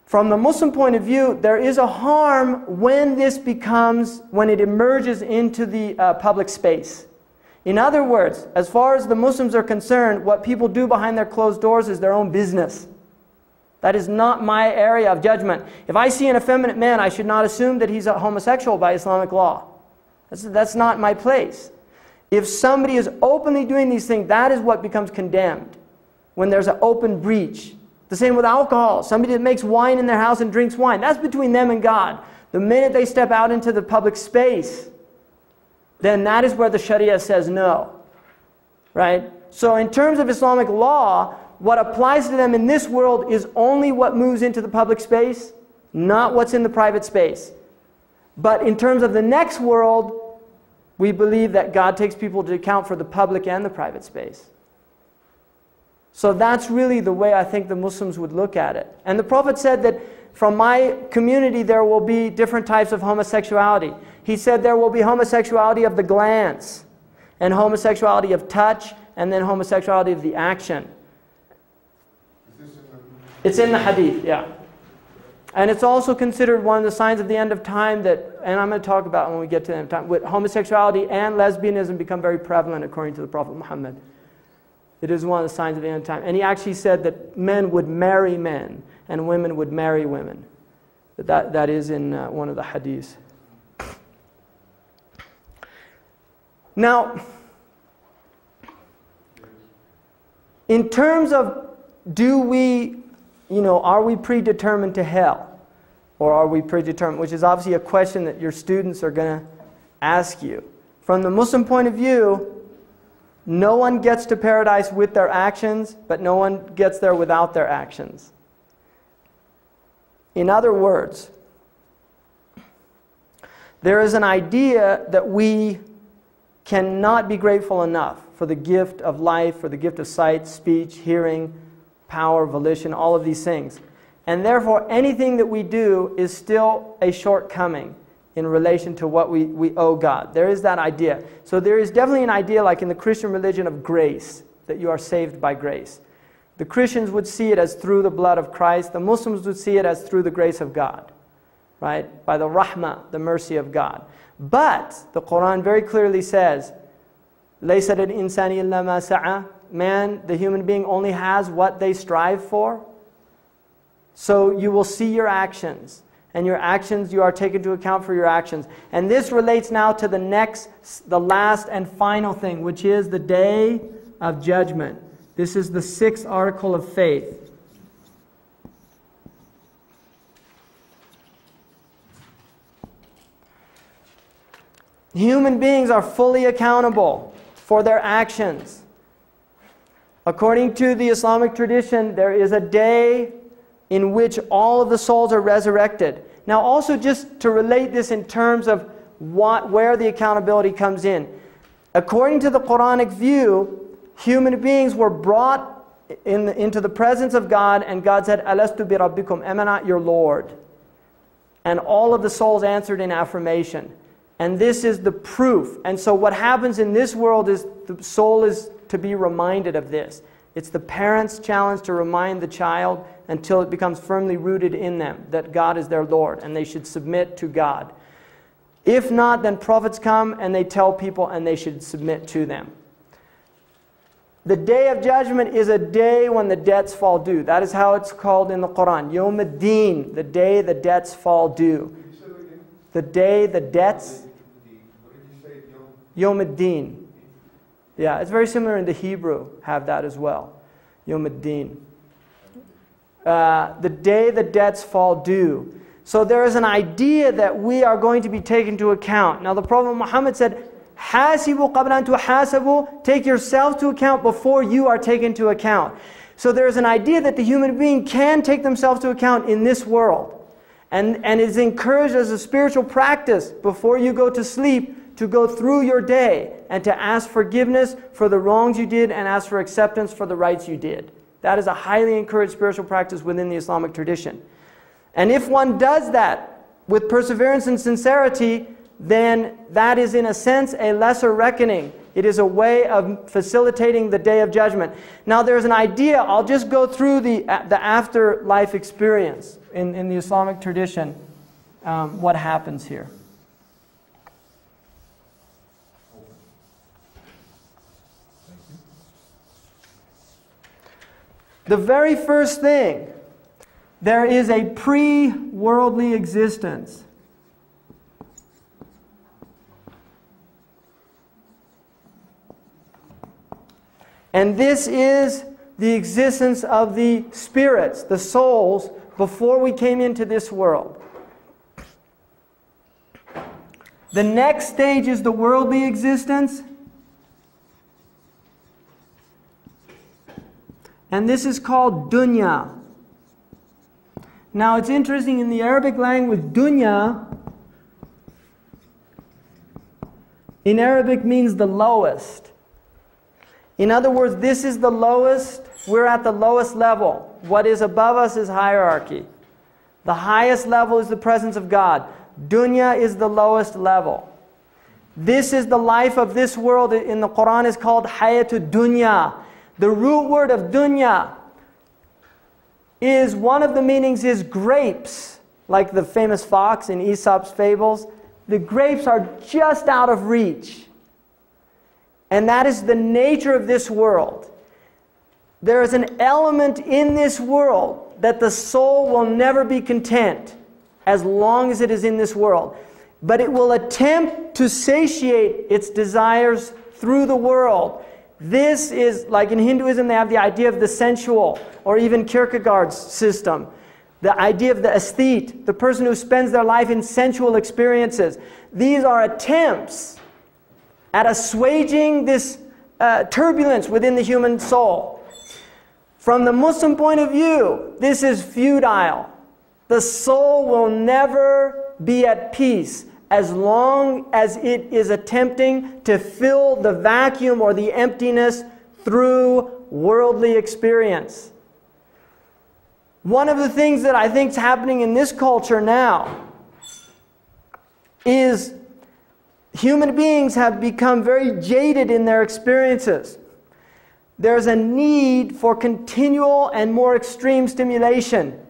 From the Muslim point of view, there is a harm when it emerges into the public space. In other words, as far as the Muslims are concerned, what people do behind their closed doors is their own business. That is not my area of judgment. If I see an effeminate man, I should not assume that he's a homosexual by Islamic law. That's not my place. If somebody is openly doing these things, that is what becomes condemned. When there's an open breach. The same with alcohol. Somebody that makes wine in their house and drinks wine. That's between them and God. The minute they step out into the public space, then that is where the Sharia says no. Right? So in terms of Islamic law, what applies to them in this world is only what moves into the public space, not what's in the private space. But in terms of the next world, we believe that God takes people to account for the public and the private space. So that's really the way I think the Muslims would look at it. And the Prophet said that from my community there will be different types of homosexuality. He said there will be homosexuality of the glance, and homosexuality of touch, and then homosexuality of the action. It's in the hadith, yeah. And it's also considered one of the signs of the end of time that, and I'm going to talk about when we get to the end of time, with homosexuality and lesbianism become very prevalent according to the Prophet Muhammad. It is one of the signs of the end of time. And he actually said that men would marry men and women would marry women. That is in one of the hadiths. Now, in terms of are we predetermined to hell? Or are we predetermined? Which is obviously a question that your students are going to ask you. From the Muslim point of view, no one gets to paradise with their actions, but no one gets there without their actions. In other words, there is an idea that we cannot be grateful enough for the gift of life, for the gift of sight, speech, hearing, power, volition, all of these things. And therefore, anything that we do is still a shortcoming in relation to what we owe God. There is that idea. So there is definitely an idea, like in the Christian religion, of grace, that you are saved by grace. The Christians would see it as through the blood of Christ. The Muslims would see it as through the grace of God, right? By the rahmah, the mercy of God. But the Quran very clearly says, لَيْسَ الْإِنسَانِ إِلَّا مَا سَعَى. Man, the human being, only has what they strive for. So you will see your actions. And your actions, you are taken to account for your actions. And this relates now to the last and final thing, which is the day of judgment. This is the 6th article of faith. Human beings are fully accountable for their actions. According to the Islamic tradition, there is a day in which all of the souls are resurrected. Now also, just to relate this in terms of where the accountability comes in. According to the Quranic view, human beings were brought into the presence of God, and God said, Alastu bi rabbikum, am I not your Lord? And all of the souls answered in affirmation. And this is the proof. And so what happens in this world is the soul is to be reminded of this. It's the parent's challenge to remind the child until it becomes firmly rooted in them that God is their Lord and they should submit to God. If not, then prophets come and they tell people and they should submit to them. The day of judgment is a day when the debts fall due. That is how it's called in the Quran. Yawm ad-Din, the day the debts fall due. The day the debts... Yawm ad-Din. Yeah, it's very similar in the Hebrew, have that as well. Yawm ad-Din. The day the debts fall due. So there is an idea that we are going to be taken into account. Now the Prophet Muhammad said, Hasibu qabla an tuhasabu, take yourself to account before you are taken to account. So there is an idea that the human being can take themselves to account in this world. And is encouraged as a spiritual practice before you go to sleep to go through your day and to ask forgiveness for the wrongs you did and ask for acceptance for the rights you did. That is a highly encouraged spiritual practice within the Islamic tradition. And if one does that with perseverance and sincerity, then that is in a sense a lesser reckoning. It is a way of facilitating the day of judgment. Now there's an idea, I'll just go through the afterlife experience in the Islamic tradition, what happens here. The very first thing, there is a pre-worldly existence. And this is the existence of the spirits, the souls, before we came into this world. The next stage is the worldly existence. And this is called dunya. Now it's interesting, in the Arabic language, dunya in Arabic means the lowest. In other words, this is the lowest, we're at the lowest level. What is above us is hierarchy. The highest level is the presence of God. Dunya is the lowest level. This is the life of this world. In the Quran is called hayatud dunya. The root word of dunya is, one of the meanings is grapes, like the famous fox in Aesop's fables. The grapes are just out of reach. And that is the nature of this world. There is an element in this world that the soul will never be content as long as it is in this world. But it will attempt to satiate its desires through the world. This is, like in Hinduism, they have the idea of the sensual, or even Kierkegaard's system. The idea of the aesthete, the person who spends their life in sensual experiences. These are attempts at assuaging this turbulence within the human soul. From the Muslim point of view, this is futile. The soul will never be at peace as long as it is attempting to fill the vacuum or the emptiness through worldly experience. One of the things that I think is happening in this culture now is human beings have become very jaded in their experiences. There's a need for continual and more extreme stimulation.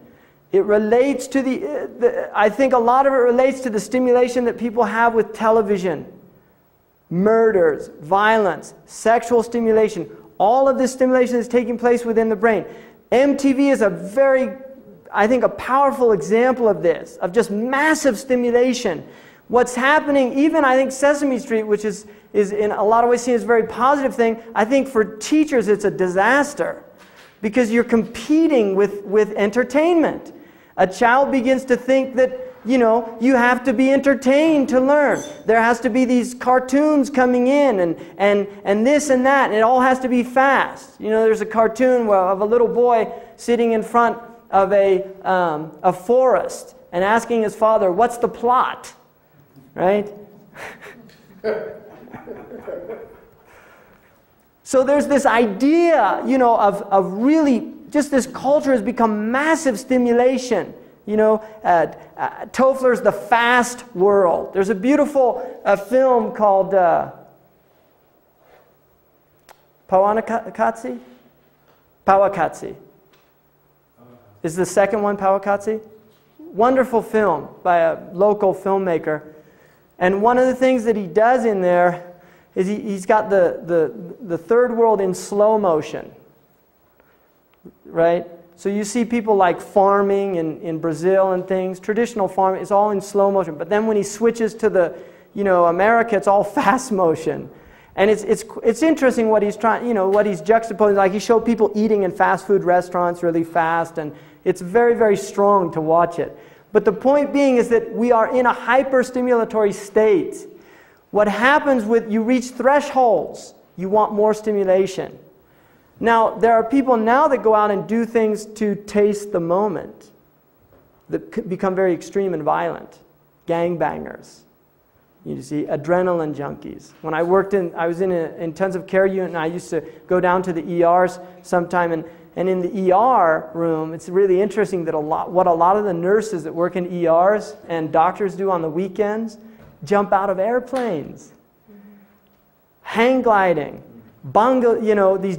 It relates to I think a lot of it relates to the stimulation that people have with television. Murders, violence, sexual stimulation. All of this stimulation is taking place within the brain. MTV is a very, I think, a powerful example of this, of just massive stimulation. What's happening, even I think Sesame Street, which is in a lot of ways seen as a very positive thing, I think for teachers it's a disaster. Because you're competing with entertainment. A child begins to think that, you know, you have to be entertained to learn. There has to be these cartoons coming in and this and that, and it all has to be fast. You know, there's a cartoon of a little boy sitting in front of a forest and asking his father, "What's the plot?" Right? So there's this idea, you know, of really, just this culture has become massive stimulation. You know, Toffler's The Fast World. There's a beautiful film called Pawakatsi? Pawakatsi. Is the second one Pawakatsi? Wonderful film by a local filmmaker. And one of the things that he does in there is he's got the third world in slow motion. Right? So you see people like farming in Brazil and things. Traditional farming is all in slow motion. But then when he switches to America, it's all fast motion. And it's interesting what he's trying, what he's juxtaposing. Like he showed people eating in fast food restaurants really fast, and it's very, very strong to watch it. But the point being is that we are in a hyper-stimulatory state. What happens you reach thresholds, you want more stimulation. Now, there are people now that go out and do things to taste the moment that become very extreme and violent. Gangbangers. You see, adrenaline junkies. When I was in an intensive care unit, and I used to go down to the ERs sometime, and in the ER room, it's really interesting that what a lot of the nurses that work in ERs and doctors do on the weekends, jump out of airplanes, hang gliding, these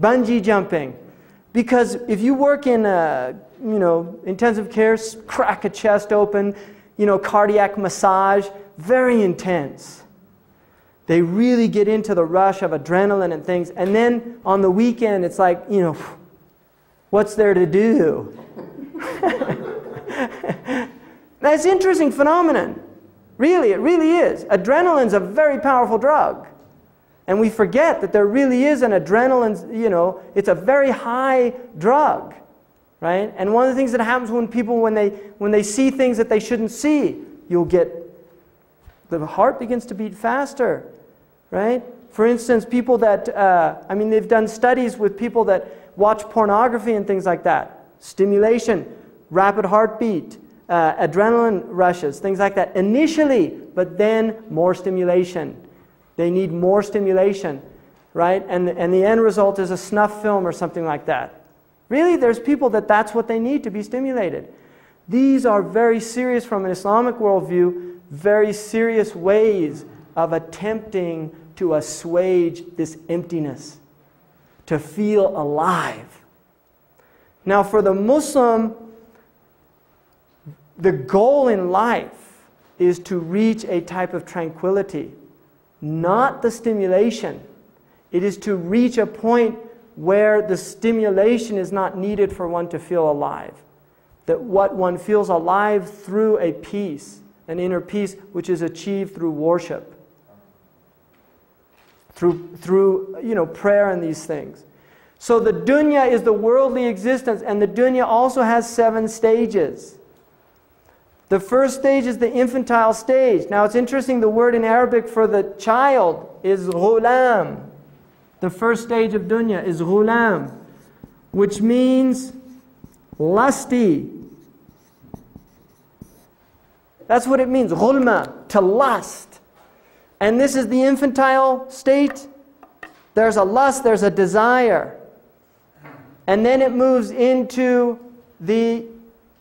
bungee jumping. Because if you work in intensive care, crack a chest open, cardiac massage, very intense. They really get into the rush of adrenaline and things. And then on the weekend, it's like, what's there to do? That's an interesting phenomenon. Really, it really is. Adrenaline's a very powerful drug. And we forget that there really is an adrenaline, it's a very high drug, right? And one of the things that happens when people, when they see things that they shouldn't see, the heart begins to beat faster, right? For instance, people that, they've done studies with people that watch pornography and things like that. Stimulation, rapid heartbeat, adrenaline rushes, things like that initially, but then more stimulation. They need more stimulation, right? And the end result is a snuff film or something like that. Really, there's people that's what they need to be stimulated. These are very serious, from an Islamic worldview, very serious ways of attempting to assuage this emptiness, to feel alive. Now, for the Muslim, the goal in life is to reach a type of tranquility, not the stimulation. It is to reach a point where the stimulation is not needed for one to feel alive. That what one feels alive through a peace, an inner peace, which is achieved through worship, through prayer and these things. So the dunya is the worldly existence, and the dunya also has 7 stages. The first stage is the infantile stage. Now it's interesting, the word in Arabic for the child is ghulam. The first stage of dunya is ghulam, which means lusty. That's what it means, ghulma, to lust. And this is the infantile state. There's a lust, there's a desire. And then it moves into the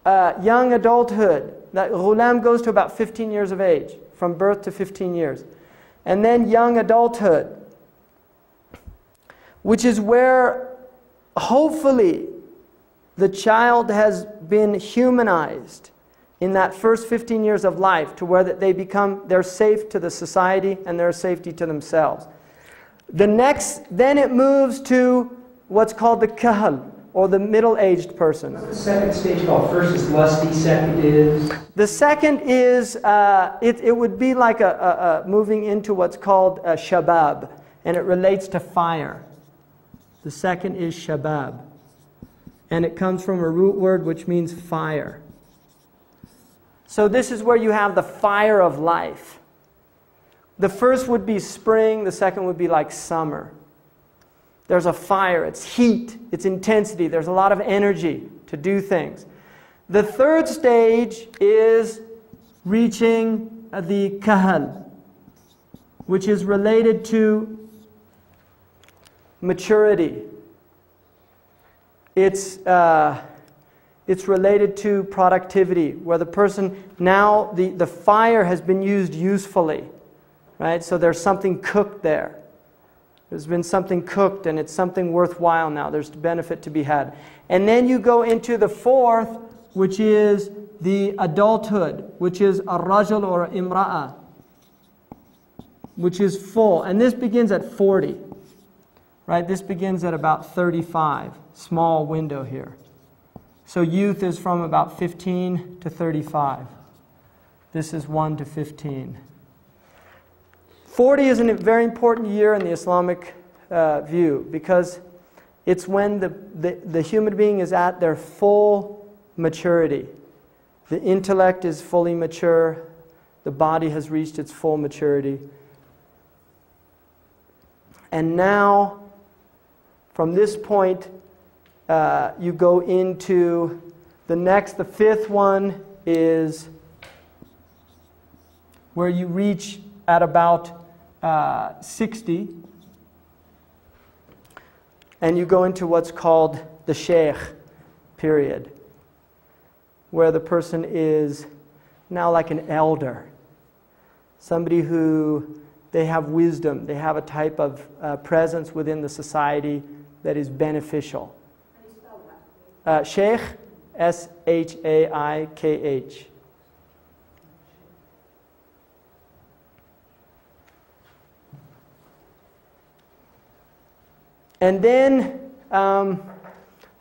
young adulthood. That ghulam goes to about 15 years of age, from birth to 15 years. And then young adulthood, which is where hopefully the child has been humanized in that first 15 years of life, to where they're safe to the society and they're safety to themselves. Then it moves to what's called the kahl, or the middle-aged person. What's the second stage called? First is lusty, second is? The second is, it would be like moving into what's called shabab, and it relates to fire. The second is shabab, and it comes from a root word which means fire. So this is where you have the fire of life. The first would be spring, the second would be like summer. There's a fire, it's heat, it's intensity, there's a lot of energy to do things. The third stage is reaching the kahal, which is related to maturity. It's related to productivity, where the person, now the fire has been used usefully, right? So there's something cooked there. There's been something cooked and it's something worthwhile now. There's benefit to be had. And then you go into the fourth, which is the adulthood, which is a rajul or imra'a, which is full. And this begins at 40, right? This begins at about 35, small window here. So youth is from about 15 to 35. This is 1 to 15. 40 is a very important year in the Islamic view, because it's when the human being is at their full maturity. The intellect is fully mature. The body has reached its full maturity. And now, from this point, you go into the fifth one is where you reach at about 60, and you go into what's called the Shaykh period, where the person is now like an elder, somebody who they have wisdom, they have a type of presence within the society that is beneficial. How do you spell that? Shaykh, S-H-A-I-K-H. And then,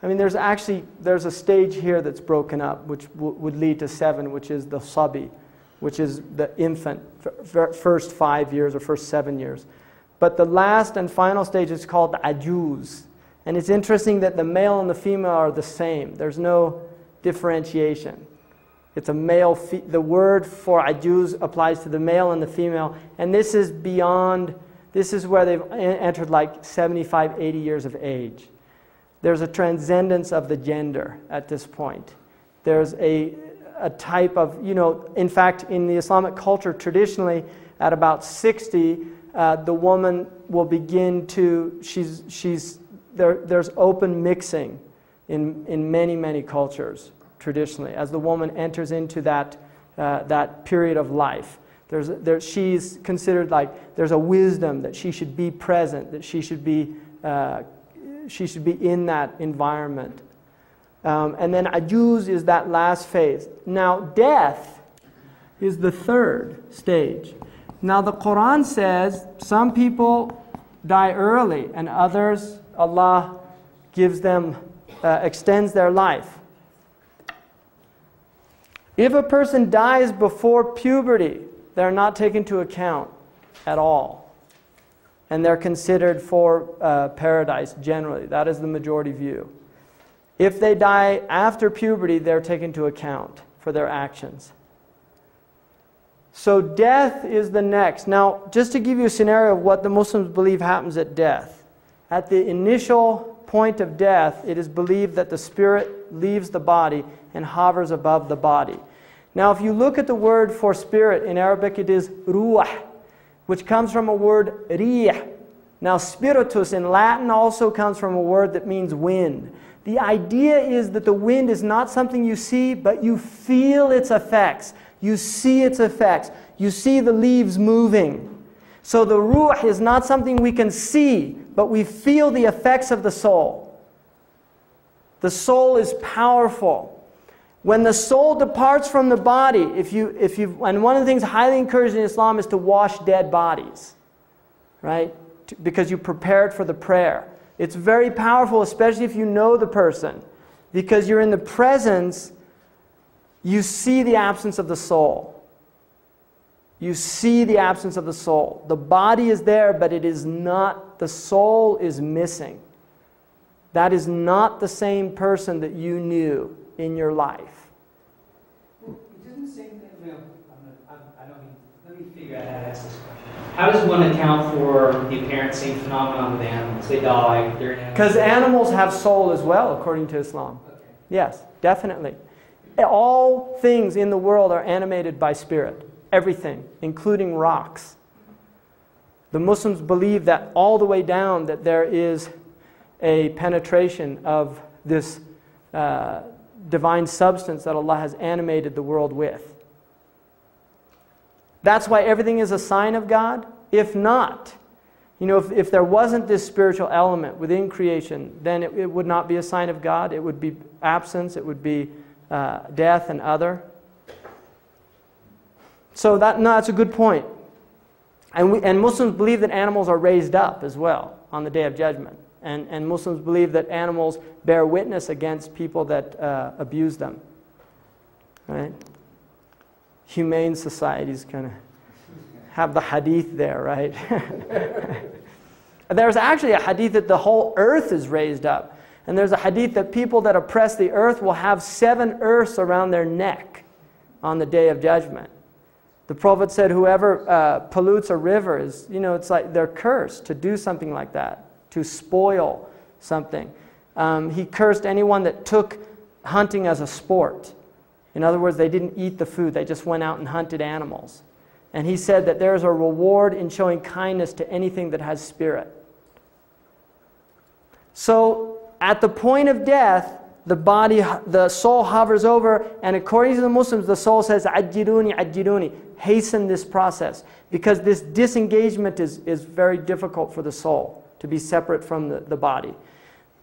there's a stage here that's broken up, which would lead to 7, which is the sabi, which is the infant, first 5 years or first 7 years. But the last and final stage is called the ajuz. And it's interesting that the male and the female are the same. There's no differentiation. It's a male, the word for ajuz applies to the male and the female. And this is beyond, this is where they've entered like 75, 80 years of age. There's a transcendence of the gender at this point. There's a type of, in fact, in the Islamic culture, traditionally, at about 60, the woman will begin to, there's open mixing in many, many cultures, traditionally, as the woman enters into that period of life. She's considered like there's a wisdom that she should be present, that she should be in that environment. And then ajuz is that last phase. Now death is the third stage. Now the Quran says some people die early and others, Allah gives them, extends their life. If a person dies before puberty, they're not taken into account at all. And they're considered for paradise generally. That is the majority view. If they die after puberty, they're taken into account for their actions. So death is the next. Now, just to give you a scenario of what the Muslims believe happens at death. At the initial point of death, it is believed that the spirit leaves the body and hovers above the body. Now, if you look at the word for spirit, in Arabic it is ruh, which comes from a word rih. Now, spiritus in Latin also comes from a word that means wind. The idea is that the wind is not something you see, but you feel its effects. You see its effects. You see the leaves moving. So the ruh is not something we can see, but we feel the effects of the soul. The soul is powerful. When the soul departs from the body, and one of the things highly encouraged in Islam is to wash dead bodies, right? Because you prepared for the prayer. It's very powerful, especially if you know the person, because you're in the presence. You see the absence of the soul. You see the absence of the soul. The body is there, but it is not, the soul is missing. That is not the same person that you knew in your life. Well, Isn't the same thing, no, I don't mean, let me figure out how to ask this question. How does one account for the apparent same phenomenon with animals? They die, they're animals. Because animals have soul as well, according to Islam. Okay. Yes, definitely. All things in the world are animated by spirit. Everything, including rocks. The Muslims believe that all the way down that there is a penetration of this divine substance that Allah has animated the world with. That's why everything is a sign of God. If not, if there wasn't this spiritual element within creation, then it would not be a sign of God. It would be absence, it would be death and other. So that's a good point. And Muslims believe that animals are raised up as well on the Day of Judgment. And Muslims believe that animals bear witness against people that abuse them. Right? Humane societies kind of have the hadith there, right? There's actually a hadith that the whole earth is raised up. And there's a hadith that people that oppress the earth will have 7 earths around their neck on the Day of Judgment. The Prophet said whoever pollutes a river is, it's like they're cursed to do something like that, to spoil something. He cursed anyone that took hunting as a sport. In other words, they didn't eat the food, they just went out and hunted animals. And he said that there's a reward in showing kindness to anything that has spirit. So, at the point of death, the soul hovers over, and according to the Muslims, the soul says, "Ajiruni, ajiruni," hasten this process, because this disengagement is very difficult for the soul to be separate from the body.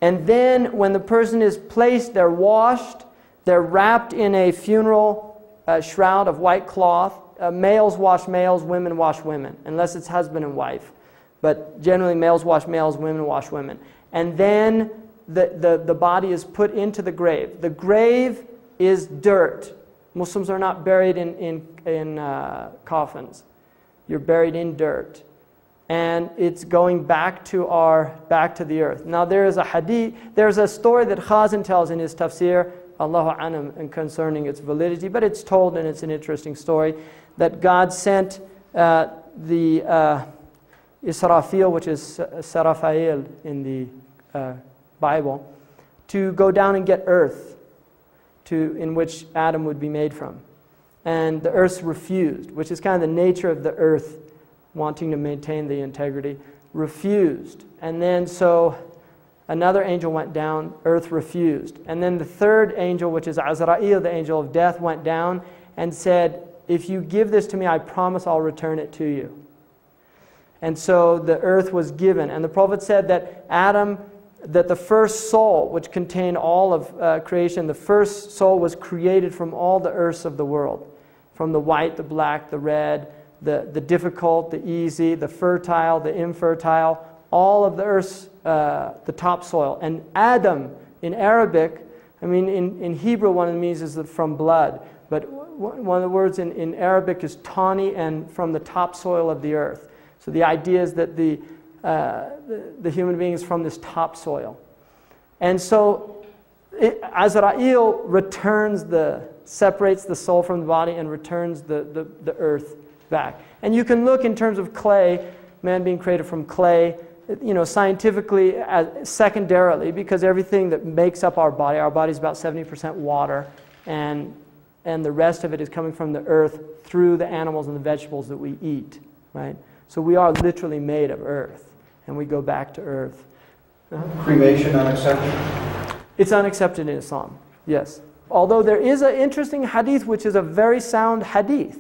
And then, when the person is placed, they're washed, they're wrapped in a funeral shroud of white cloth. Males wash males, women wash women, unless it's husband and wife. But generally, males wash males, women wash women. And then the body is put into the grave. The grave is dirt. Muslims are not buried in coffins. You're buried in dirt. And it's going back to the earth. Now there is a hadith, there's a story that Khazin tells in his tafsir, Allahu Anam, and concerning its validity, but it's told and it's an interesting story, that God sent the Israfil, which is Sarafael in the Bible, to go down and get earth in which Adam would be made from. And the earth refused, which is kind of the nature of the earth, wanting to maintain the integrity, refused. And then so another angel went down, earth refused. And then the third angel, which is Azrael, the angel of death, went down and said, "If you give this to me, I promise I'll return it to you." And so the earth was given. And the Prophet said that that the first soul, which contained all of creation, the first soul was created from all the earths of the world. From the white, the black, the red, the difficult, the easy, the fertile, the infertile, all of the earth's, the topsoil. And Adam, in Arabic, in Hebrew one of the meanings is from blood. But one of the words in Arabic is tawny, and from the topsoil of the earth. So the idea is that the human being is from this topsoil. And so Azrael separates the soul from the body and returns the earth back. And you can look in terms of clay, man being created from clay, scientifically, secondarily, because everything that makes up our body is about 70% water, and the rest of it is coming from the earth through the animals and the vegetables that we eat, right? So we are literally made of earth, and we go back to earth. Cremation unaccepted? It's unaccepted in Islam, yes. Although there is an interesting hadith, which is a very sound hadith,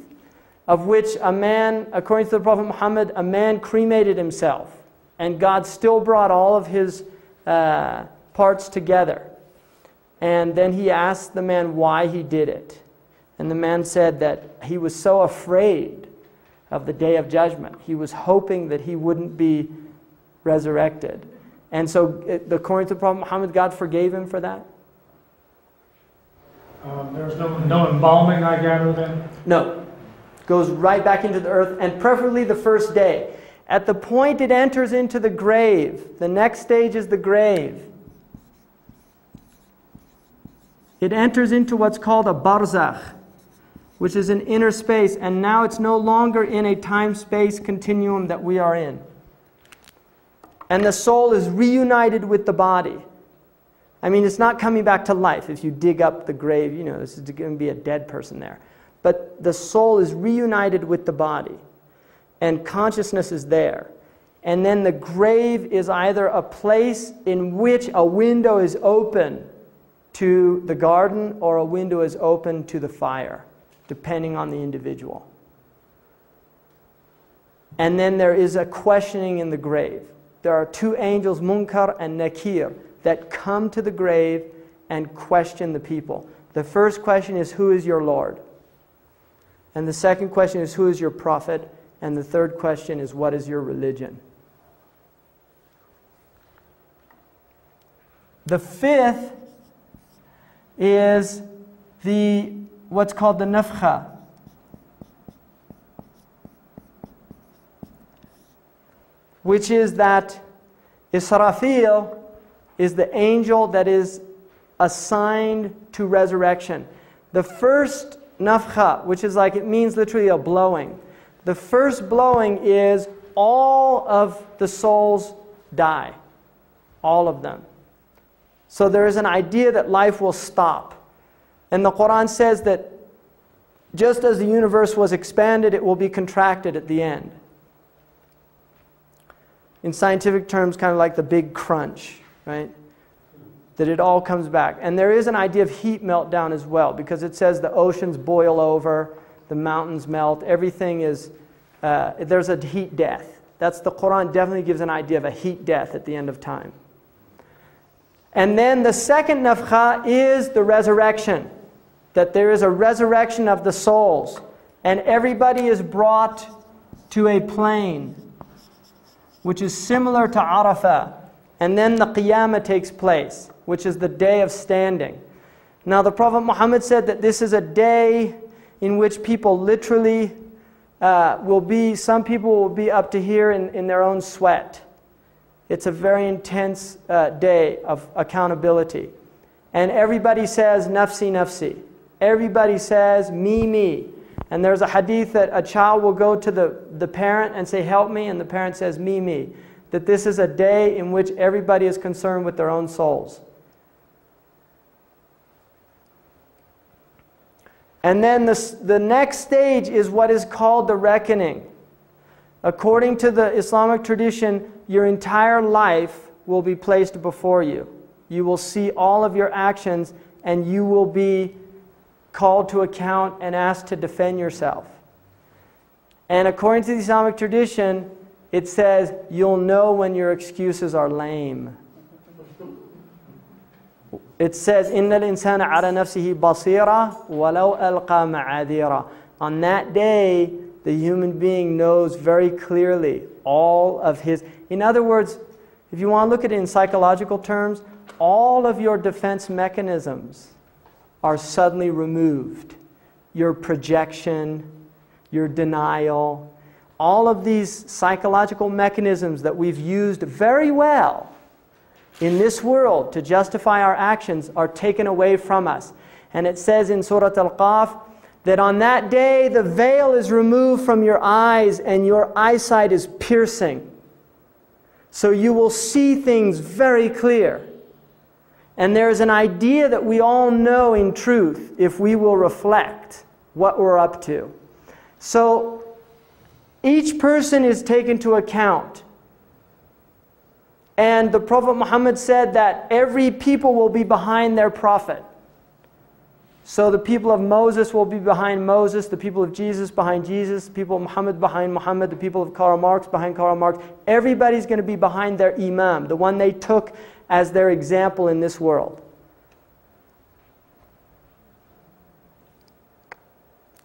of which a man, according to the Prophet Muhammad, a man cremated himself, and God still brought all of his parts together. And then he asked the man why he did it. And the man said that he was so afraid of the Day of Judgment. He was hoping that he wouldn't be resurrected. And so, according to the Prophet Muhammad, God forgave him for that? There's no embalming, I gather, then? No. Goes right back into the earth, and preferably the first day. At the point it enters into the grave, the next stage is the grave. It enters into what's called a barzakh. which is an inner space, and now it's no longer in a time-space continuum that we are in. And the soul is reunited with the body. I mean, it's not coming back to life. If you dig up the grave, you know, this is going to be a dead person there. But the soul is reunited with the body, and consciousness is there. And then the grave is either a place in which a window is open to the garden or a window is open to the fire, depending on the individual. And then there is a questioning in the grave. There are two angels, Munkar and Nakir, that come to the grave and question the people. The first question is, who is your Lord? And the second question is, who is your prophet? And the third question is, what is your religion? The fifth is what's called the nafkha, which is that Israfil is the angel that is assigned to resurrection. The first nafkha, which is like, it means literally a blowing. The first blowing is all of the souls die. All of them. So there is an idea that life will stop. And the Quran says that just as the universe was expanded, it will be contracted at the end. In scientific terms, kind of like the big crunch, right? That it all comes back. And there is an idea of heat meltdown as well, because it says the oceans boil over, the mountains melt, everything is, there's a heat death. That's the Quran definitely gives an idea of a heat death at the end of time. And then the second nafkha is the resurrection. That there is a resurrection of the souls. And everybody is brought to a plane, which is similar to Arafah. And then the Qiyamah takes place, which is the day of standing. Now the Prophet Muhammad said that this is a day in which people literally some people will be up to here in their own sweat. It's a very intense day of accountability. And everybody says, nafsi, nafsi. Everybody says, me, me. And there's a hadith that a child will go to the parent and say, help me, and the parent says, me, me. That this is a day in which everybody is concerned with their own souls. And then the next stage is what is called the reckoning. According to the Islamic tradition, your entire life will be placed before you. You will see all of your actions, and you will be called to account and asked to defend yourself. And according to the Islamic tradition, it says, you'll know when your excuses are lame. It says, إِنَّ الْإِنسَانَ عَلَى نَفْسِهِ بَصِيرًا وَلَوْ أَلْقَى مَعَاذِيرًا. On that day, the human being knows very clearly all of his... In other words, if you want to look at it in psychological terms, all of your defense mechanisms are suddenly removed. Your projection, your denial, all of these psychological mechanisms that we've used very well in this world to justify our actions are taken away from us. And it says in Surah Al-Qaf that on that day the veil is removed from your eyes and your eyesight is piercing. So you will see things very clear. And there's an idea that we all know in truth if we will reflect what we're up to. So each person is taken to account. And the Prophet Muhammad said that every people will be behind their prophet. So the people of Moses will be behind Moses, the people of Jesus behind Jesus, the people of Muhammad behind Muhammad, the people of Karl Marx behind Karl Marx. Everybody's going to be behind their imam, the one they took as their example in this world.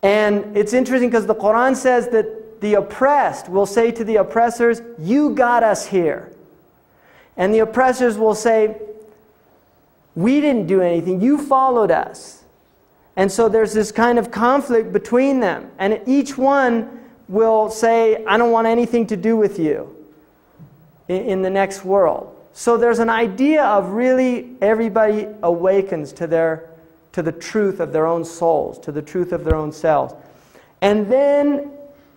And it's interesting because the Quran says that the oppressed will say to the oppressors, you got us here. And the oppressors will say, we didn't do anything, you followed us. And so there's this kind of conflict between them. And each one will say, I don't want anything to do with you in the next world. So there's an idea of really everybody awakens to their to the truth of their own souls, to the truth of their own selves. And then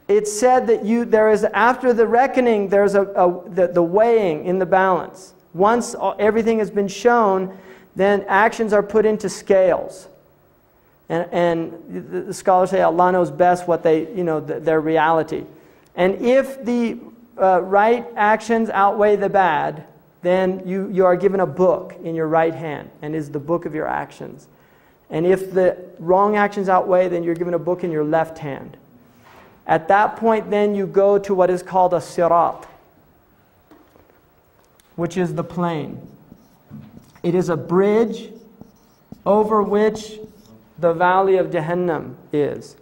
it's said that there is, after the reckoning, there's the weighing in the balance. Once everything has been shown, then actions are put into scales. And the scholars say Allah knows best what their reality. And if the right actions outweigh the bad, then you are given a book in your right hand, and is the book of your actions. And if the wrong actions outweigh, then you're given a book in your left hand. At that point, then you go to what is called a sirat, which is the plain. It is a bridge over which the valley of Jahannam is.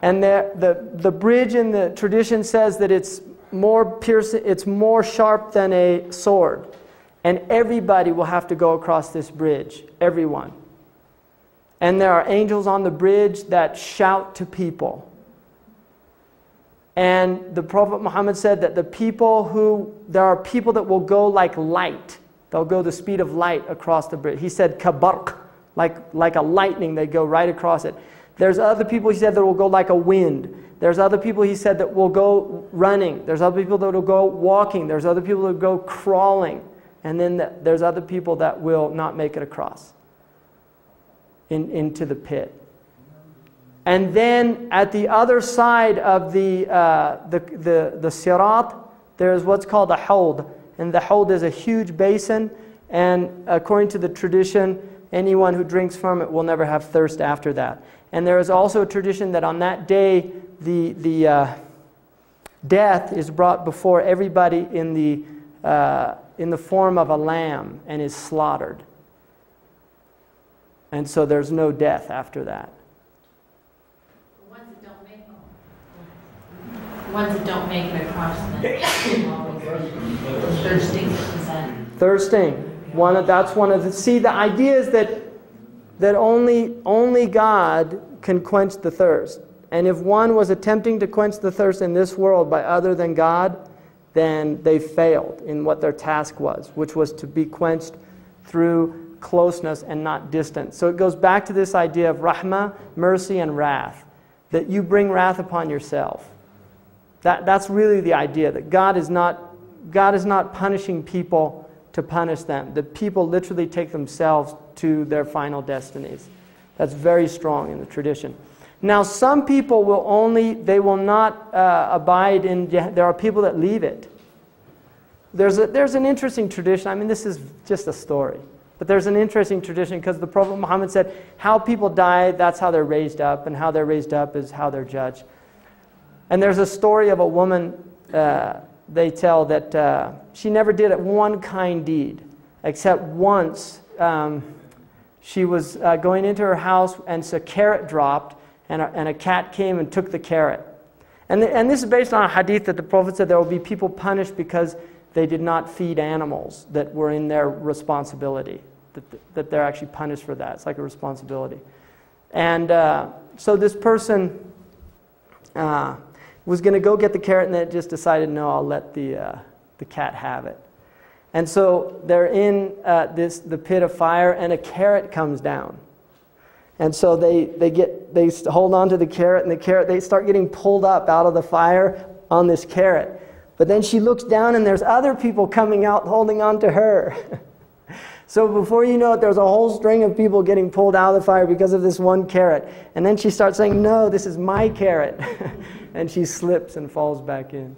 And the bridge in the tradition says that it's more piercing, it's more sharp than a sword. And everybody will have to go across this bridge, everyone. And there are angels on the bridge that shout to people. And the Prophet Muhammad said that there are people that will go like light. They'll go the speed of light across the bridge. He said, kabarq, like a lightning, they go right across it. There's other people, he said, that will go like a wind. There's other people, he said, that will go running. There's other people that will go walking. There's other people that will go crawling. And then there's other people that will not make it across into the pit. And then at the other side of the sirat, there's what's called a hawd. And the hawd is a huge basin. And according to the tradition, anyone who drinks from it will never have thirst after that. And there is also a tradition that on that day, the death is brought before everybody in the form of a lamb and is slaughtered. And so there's no death after that. The ones that don't make it across the thirsting present. Thirsting. That's one of the... See, the idea is that only God can quench the thirst. And if one was attempting to quench the thirst in this world by other than God, then they failed in what their task was, which was to be quenched through closeness and not distance. So it goes back to this idea of rahmah, mercy, and wrath, that you bring wrath upon yourself. That's really the idea, that God is not punishing people to punish them. The people literally take themselves to their final destinies. That's very strong in the tradition. Now, some people will not abide in, there are people that leave it. There's an interesting tradition. I mean, this is just a story. But there's an interesting tradition because the Prophet Muhammad said, how people die, that's how they're raised up, and how they're raised up is how they're judged. And there's a story of a woman, they tell that she never did one kind deed, except once she was going into her house and a carrot dropped, and a cat came and took the carrot. And this is based on a hadith that the Prophet said there will be people punished because they did not feed animals that were in their responsibility, that they're actually punished for that. It's like a responsibility. And so this person was going to go get the carrot, and then just decided, no, I'll let the cat have it. And so they're in the pit of fire, and a carrot comes down. And so they hold on to the carrot, and they start getting pulled up out of the fire on this carrot. But then she looks down, and there's other people coming out holding on to her. So before you know it, there's a whole string of people getting pulled out of the fire because of this one carrot. And then she starts saying, no, this is my carrot. And she slips and falls back in.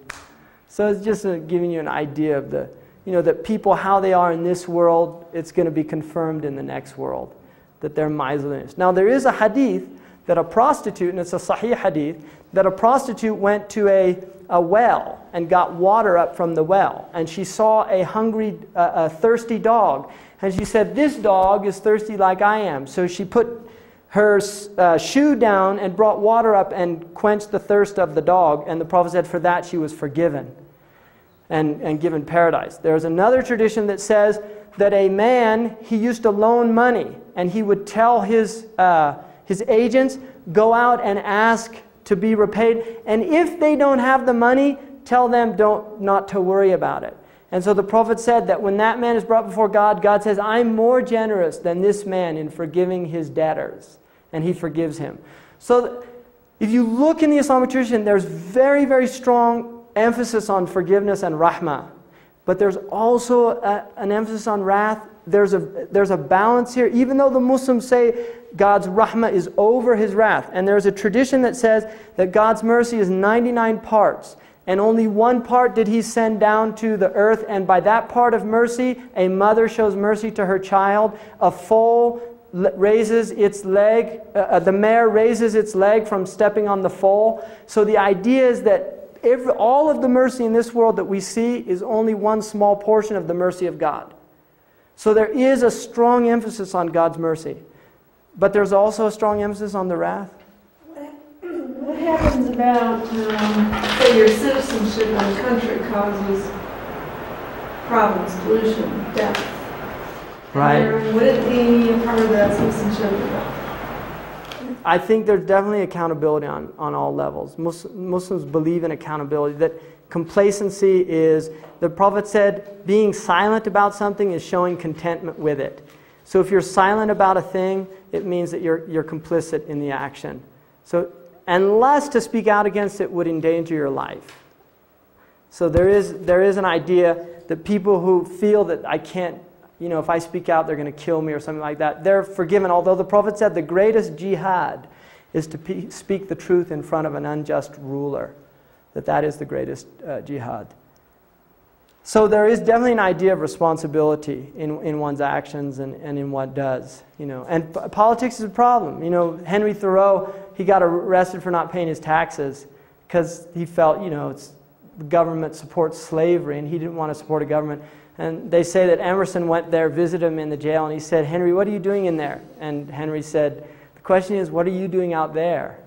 So it's just giving you an idea of that people, how they are in this world, it's going to be confirmed in the next world, that they're miserliness. Now there is a hadith that a prostitute, and it's a sahih hadith, that a prostitute went to a well and got water up from the well. And she saw a thirsty dog. And she said, this dog is thirsty like I am. So she put her shoe down and brought water up and quenched the thirst of the dog. And the Prophet said for that she was forgiven and given paradise. There's another tradition that says that a man, he used to loan money, and he would tell his agents, go out and ask to be repaid. And if they don't have the money, tell them not to worry about it. And so the Prophet said that when that man is brought before God, God says, I'm more generous than this man in forgiving his debtors. And He forgives him. So if you look in the Islamic tradition, there's very, very strong emphasis on forgiveness and rahmah. But there's also an emphasis on wrath. There's a balance here. Even though the Muslims say God's rahmah is over His wrath. And there's a tradition that says that God's mercy is 99 parts. And only one part did He send down to the earth. And by that part of mercy, a mother shows mercy to her child. A foal raises its leg, the mare raises its leg from stepping on the foal. So the idea is that all of the mercy in this world that we see is only one small portion of the mercy of God. So there is a strong emphasis on God's mercy. But there's also a strong emphasis on the wrath. What happens about, say, your citizenship in a country causes problems, pollution, death? Right. Would it be a part of that citizenship? I think there's definitely accountability on all levels. Muslims believe in accountability, that complacency is, the Prophet said, being silent about something is showing contentment with it. So if you're silent about a thing, it means that you're complicit in the action. So unless to speak out against it would endanger your life. So there is an idea that people who feel that I can't, if I speak out they're going to kill me or something like that, they're forgiven. Although the Prophet said the greatest jihad is to speak the truth in front of an unjust ruler. That is the greatest jihad. So there is definitely an idea of responsibility in one's actions and in what does. And politics is a problem. Henry Thoreau, he got arrested for not paying his taxes because he felt, the government supports slavery and he didn't want to support a government. And they say that Emerson went there, visited him in the jail, and he said, Henry, what are you doing in there? And Henry said, the question is, what are you doing out there?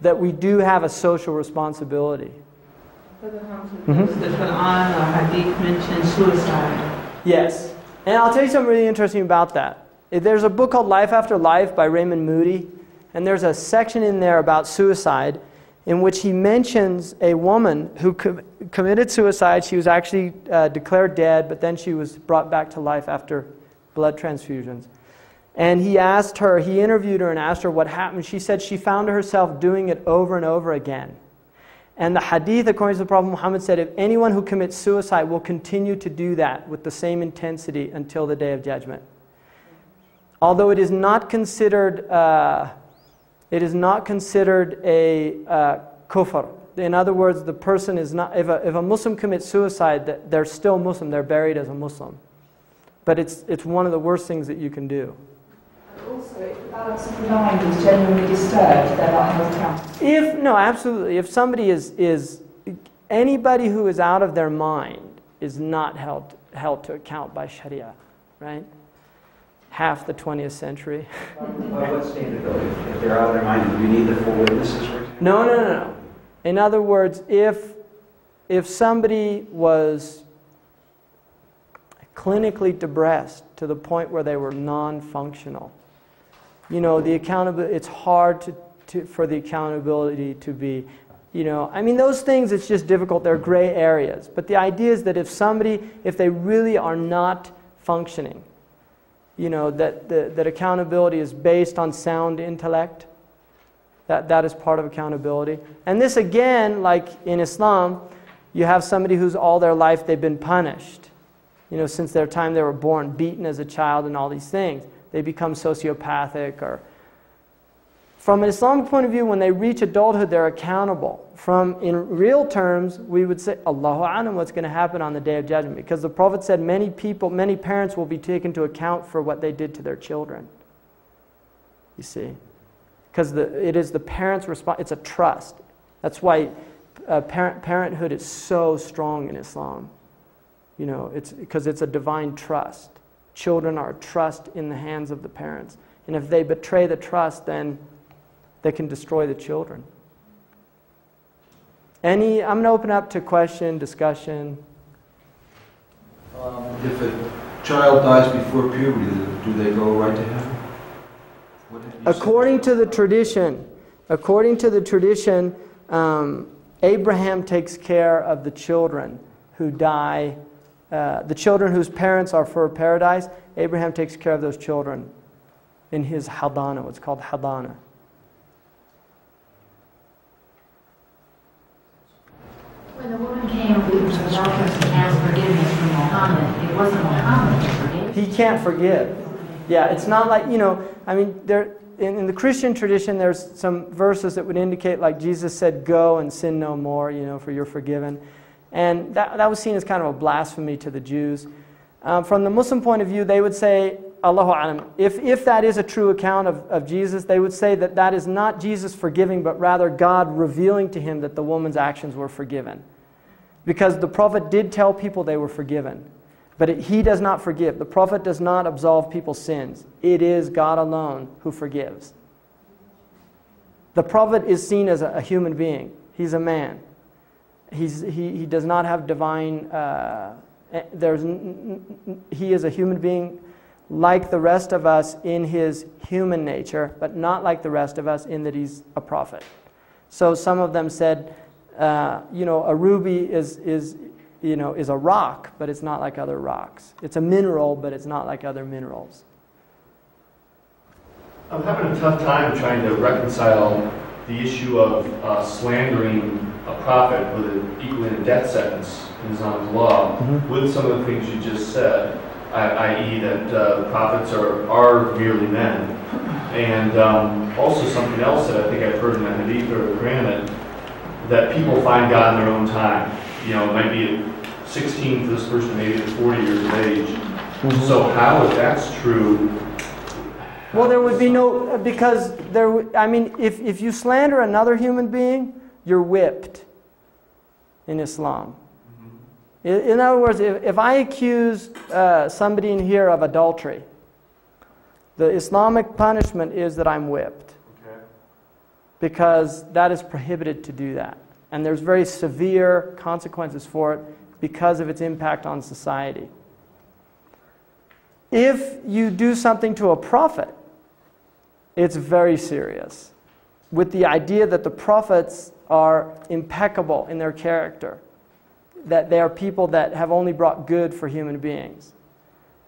That we do have a social responsibility. Does the Quran or Hadith mention suicide? Yes. And I'll tell you something really interesting about that. There's a book called Life After Life by Raymond Moody, and there's a section in there about suicide in which he mentions a woman who committed suicide. She was actually declared dead, but then she was brought back to life after blood transfusions. And he interviewed her and asked her what happened. She said she found herself doing it over and over again. And the hadith, according to the Prophet Muhammad, said if anyone who commits suicide will continue to do that with the same intensity until the Day of Judgment. Although it is not considered a kufr. In other words, the person is not, if a Muslim commits suicide, they're still Muslim, they're buried as a Muslim. But it's one of the worst things that you can do. Also, if the balance of the mind is genuinely disturbed, they're not held accountable. No, absolutely. If somebody anybody who is out of their mind is not held to account by Sharia, right? Half the 20th century. What standard though? If they're out of their mind, do we need the full witnesses, for example? No. In other words, if somebody was clinically depressed to the point where they were non-functional, the accountability, it's hard for the accountability to be, those things, it's just difficult. They're gray areas. But the idea is that if they really are not functioning, that accountability is based on sound intellect, that is part of accountability. And this again, like in Islam, you have somebody who's all their life they've been punished. Since their time they were born, beaten as a child and all these things. They become sociopathic or... From an Islamic point of view, when they reach adulthood, they're accountable. In real terms, we would say, Allahu A'lam, what's going to happen on the Day of Judgment. Because the Prophet said many parents will be taken to account for what they did to their children. You see? Because it is the parents' response, it's a trust. That's why parenthood is so strong in Islam. It's because it's a divine trust. Children are a trust in the hands of the parents. And if they betray the trust, then they can destroy the children. I'm going to open up to question, discussion. If a child dies before puberty, do they go right to heaven? According to the tradition, Abraham takes care of the children who die, the children whose parents are for paradise. Abraham takes care of those children in his hadana, what's called hadana. When the woman came to the doctor to ask forgiveness from Muhammad, it wasn't Muhammad who forgave. He can't forgive. Yeah, it's not like, I mean, in the Christian tradition, there's some verses that would indicate, like Jesus said, go and sin no more, for you're forgiven. And that was seen as kind of a blasphemy to the Jews. From the Muslim point of view, they would say, Allahu Alam, if that is a true account of Jesus, they would say that that is not Jesus forgiving, but rather God revealing to him that the woman's actions were forgiven. Because the Prophet did tell people they were forgiven. But he does not forgive. The Prophet does not absolve people's sins. It is God alone who forgives. The Prophet is seen as a human being. He's a man. He does not have divine... he is a human being like the rest of us in his human nature, but not like the rest of us in that he's a prophet. So some of them said, a ruby is a rock, but it's not like other rocks. It's a mineral, but it's not like other minerals. I'm having a tough time trying to reconcile the issue of slandering a prophet with equally a death sentence in Islamic law with some of the things you just said, i.e. that prophets are merely men. And also something else that I think I've heard in the Hadith or the Quran, that people find God in their own time. It might be at 16 for this person, maybe at 40 years of age. So how, if that's true... Well, there would be no... Because, if you slander another human being, you're whipped in Islam. In other words, if I accuse somebody in here of adultery, the Islamic punishment is that I'm whipped. Okay. Because that is prohibited to do that. And there's very severe consequences for it because of its impact on society. If you do something to a prophet, it's very serious, with the idea that the prophets are impeccable in their character, that they are people that have only brought good for human beings.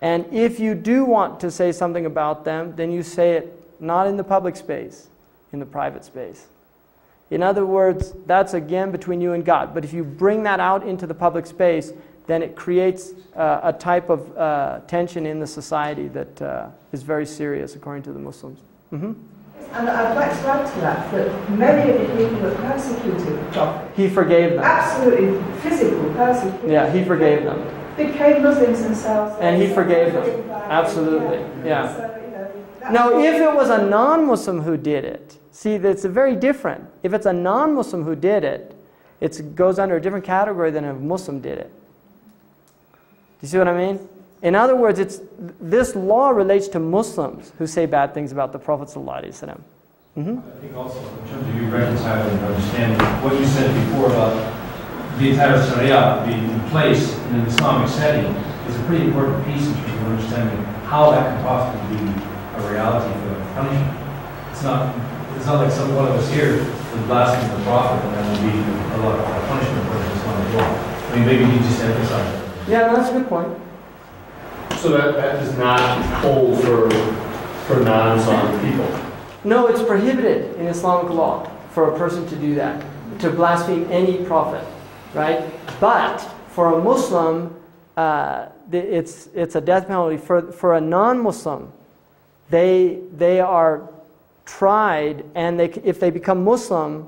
And if you do want to say something about them, then you say it not in the public space, in the private space. In other words, that's again between you and God. But if you bring that out into the public space, then it creates a type of tension in the society that is very serious according to the Muslims. And I'd like to add to that many of the people that persecuted the Prophet, he forgave them. Absolutely physical persecution. Yeah, he forgave them. Became Muslims themselves. And he forgave them. Absolutely. Yeah. So, now, if it was a non-Muslim who did it, see, that's very different. If it's a non-Muslim who did it, it goes under a different category than if a Muslim did it. Do you see what I mean? In other words, this law relates to Muslims who say bad things about the Prophet ﷺ. I think also, in terms of you reconciling and understanding what you said before about the entire Sharia being in place in an Islamic setting is a pretty important piece in terms of understanding how that can possibly be a reality for the punishment. It's not like some one of us here would blaspheme the Prophet and that would be a lot of punishment for the Islamic law. I mean, maybe you just emphasize it. Yeah, that's a good point. So that does not hold for non-Islamic people? No, it's prohibited in Islamic law for a person to do that, to blaspheme any prophet, right? But for a Muslim, it's a death penalty. For a non-Muslim, they are tried, and if they become Muslim,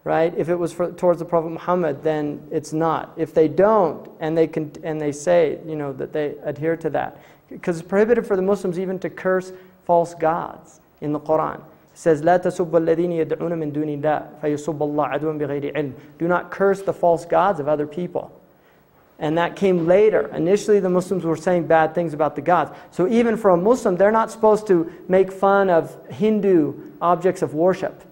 right? If it was towards the Prophet Muhammad, then it's not. If they don't, and they say, that they adhere to that, because it's prohibited for the Muslims even to curse false gods in the Quran. It says, "لا تسبوا الذين يدعون من دون الله فيسب الله عدوا بغير علم." Do not curse the false gods of other people. And that came later. Initially, the Muslims were saying bad things about the gods. So even for a Muslim, they're not supposed to make fun of Hindu objects of worship.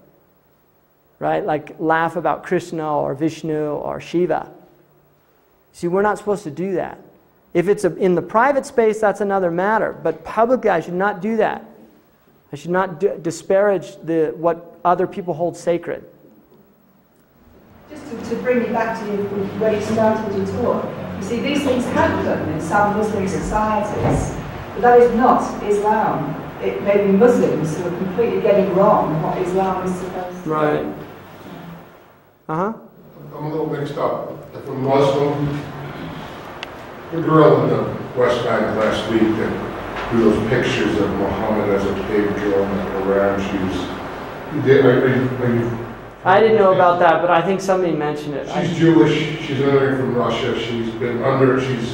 Right? Like laugh about Krishna or Vishnu or Shiva. See, we're not supposed to do that. If it's in the private space, that's another matter. But publicly, I should not do that. I should not disparage what other people hold sacred. Just to bring it back to where you started your talk, you see, these things happen in some Muslim societies, but that is not Islam. It may be Muslims who are completely getting wrong what Islam is supposed to be. Right. Uh-huh. I'm a little mixed up. If a Muslim, the girl in the West Bank last week that drew those pictures of Muhammad as a pig girl in the Quran, I didn't know about that, but I think somebody mentioned it. She's Jewish, she's immigrating from Russia, she's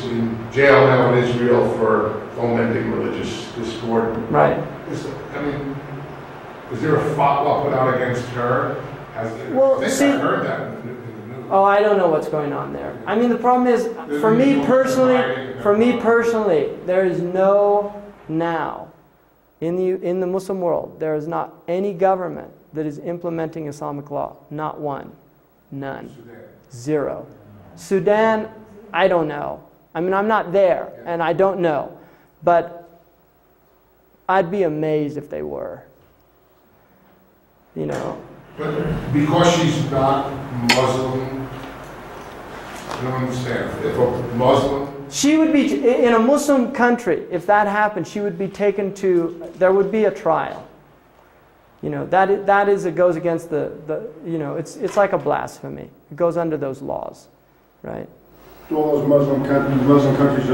in jail now in Israel for fomenting religious discord. Right. Is there a fatwa put out against her? Well, I heard that in the news. Oh, I don't know what's going on there. I mean, the problem is, for me personally, there is no, now, in the Muslim world, there is not any government that is implementing Islamic law. Not one. None. Zero. Sudan, I don't know. I mean, I'm not there, and I don't know. But I'd be amazed if they were. You know. But because she's not Muslim, I don't understand. If a Muslim... She would be, in a Muslim country, if that happened, she would be taken to, there would be a trial. You know, it goes against it's like a blasphemy. It goes under those laws, right? Do all those Muslim countries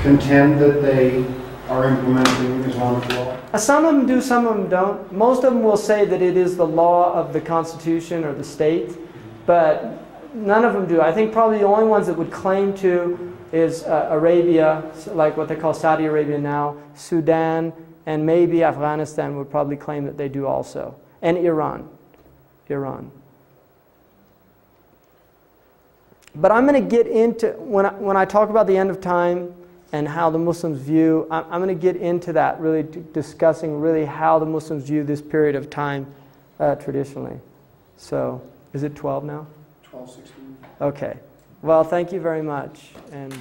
contend that they are implementing Islamic law? Some of them do, some of them don't. Most of them will say that it is the law of the constitution or the state, but none of them do. I think probably the only ones that would claim to is Arabia, like what they call Saudi Arabia now, Sudan, and maybe Afghanistan would probably claim that they do also. And Iran. But I'm going to get into, when I talk about the end of time and how the Muslims view, I'm going to get into that, really discussing really how the Muslims view this period of time traditionally. So, is it 12 now? 12:16. Okay. Well, thank you very much. And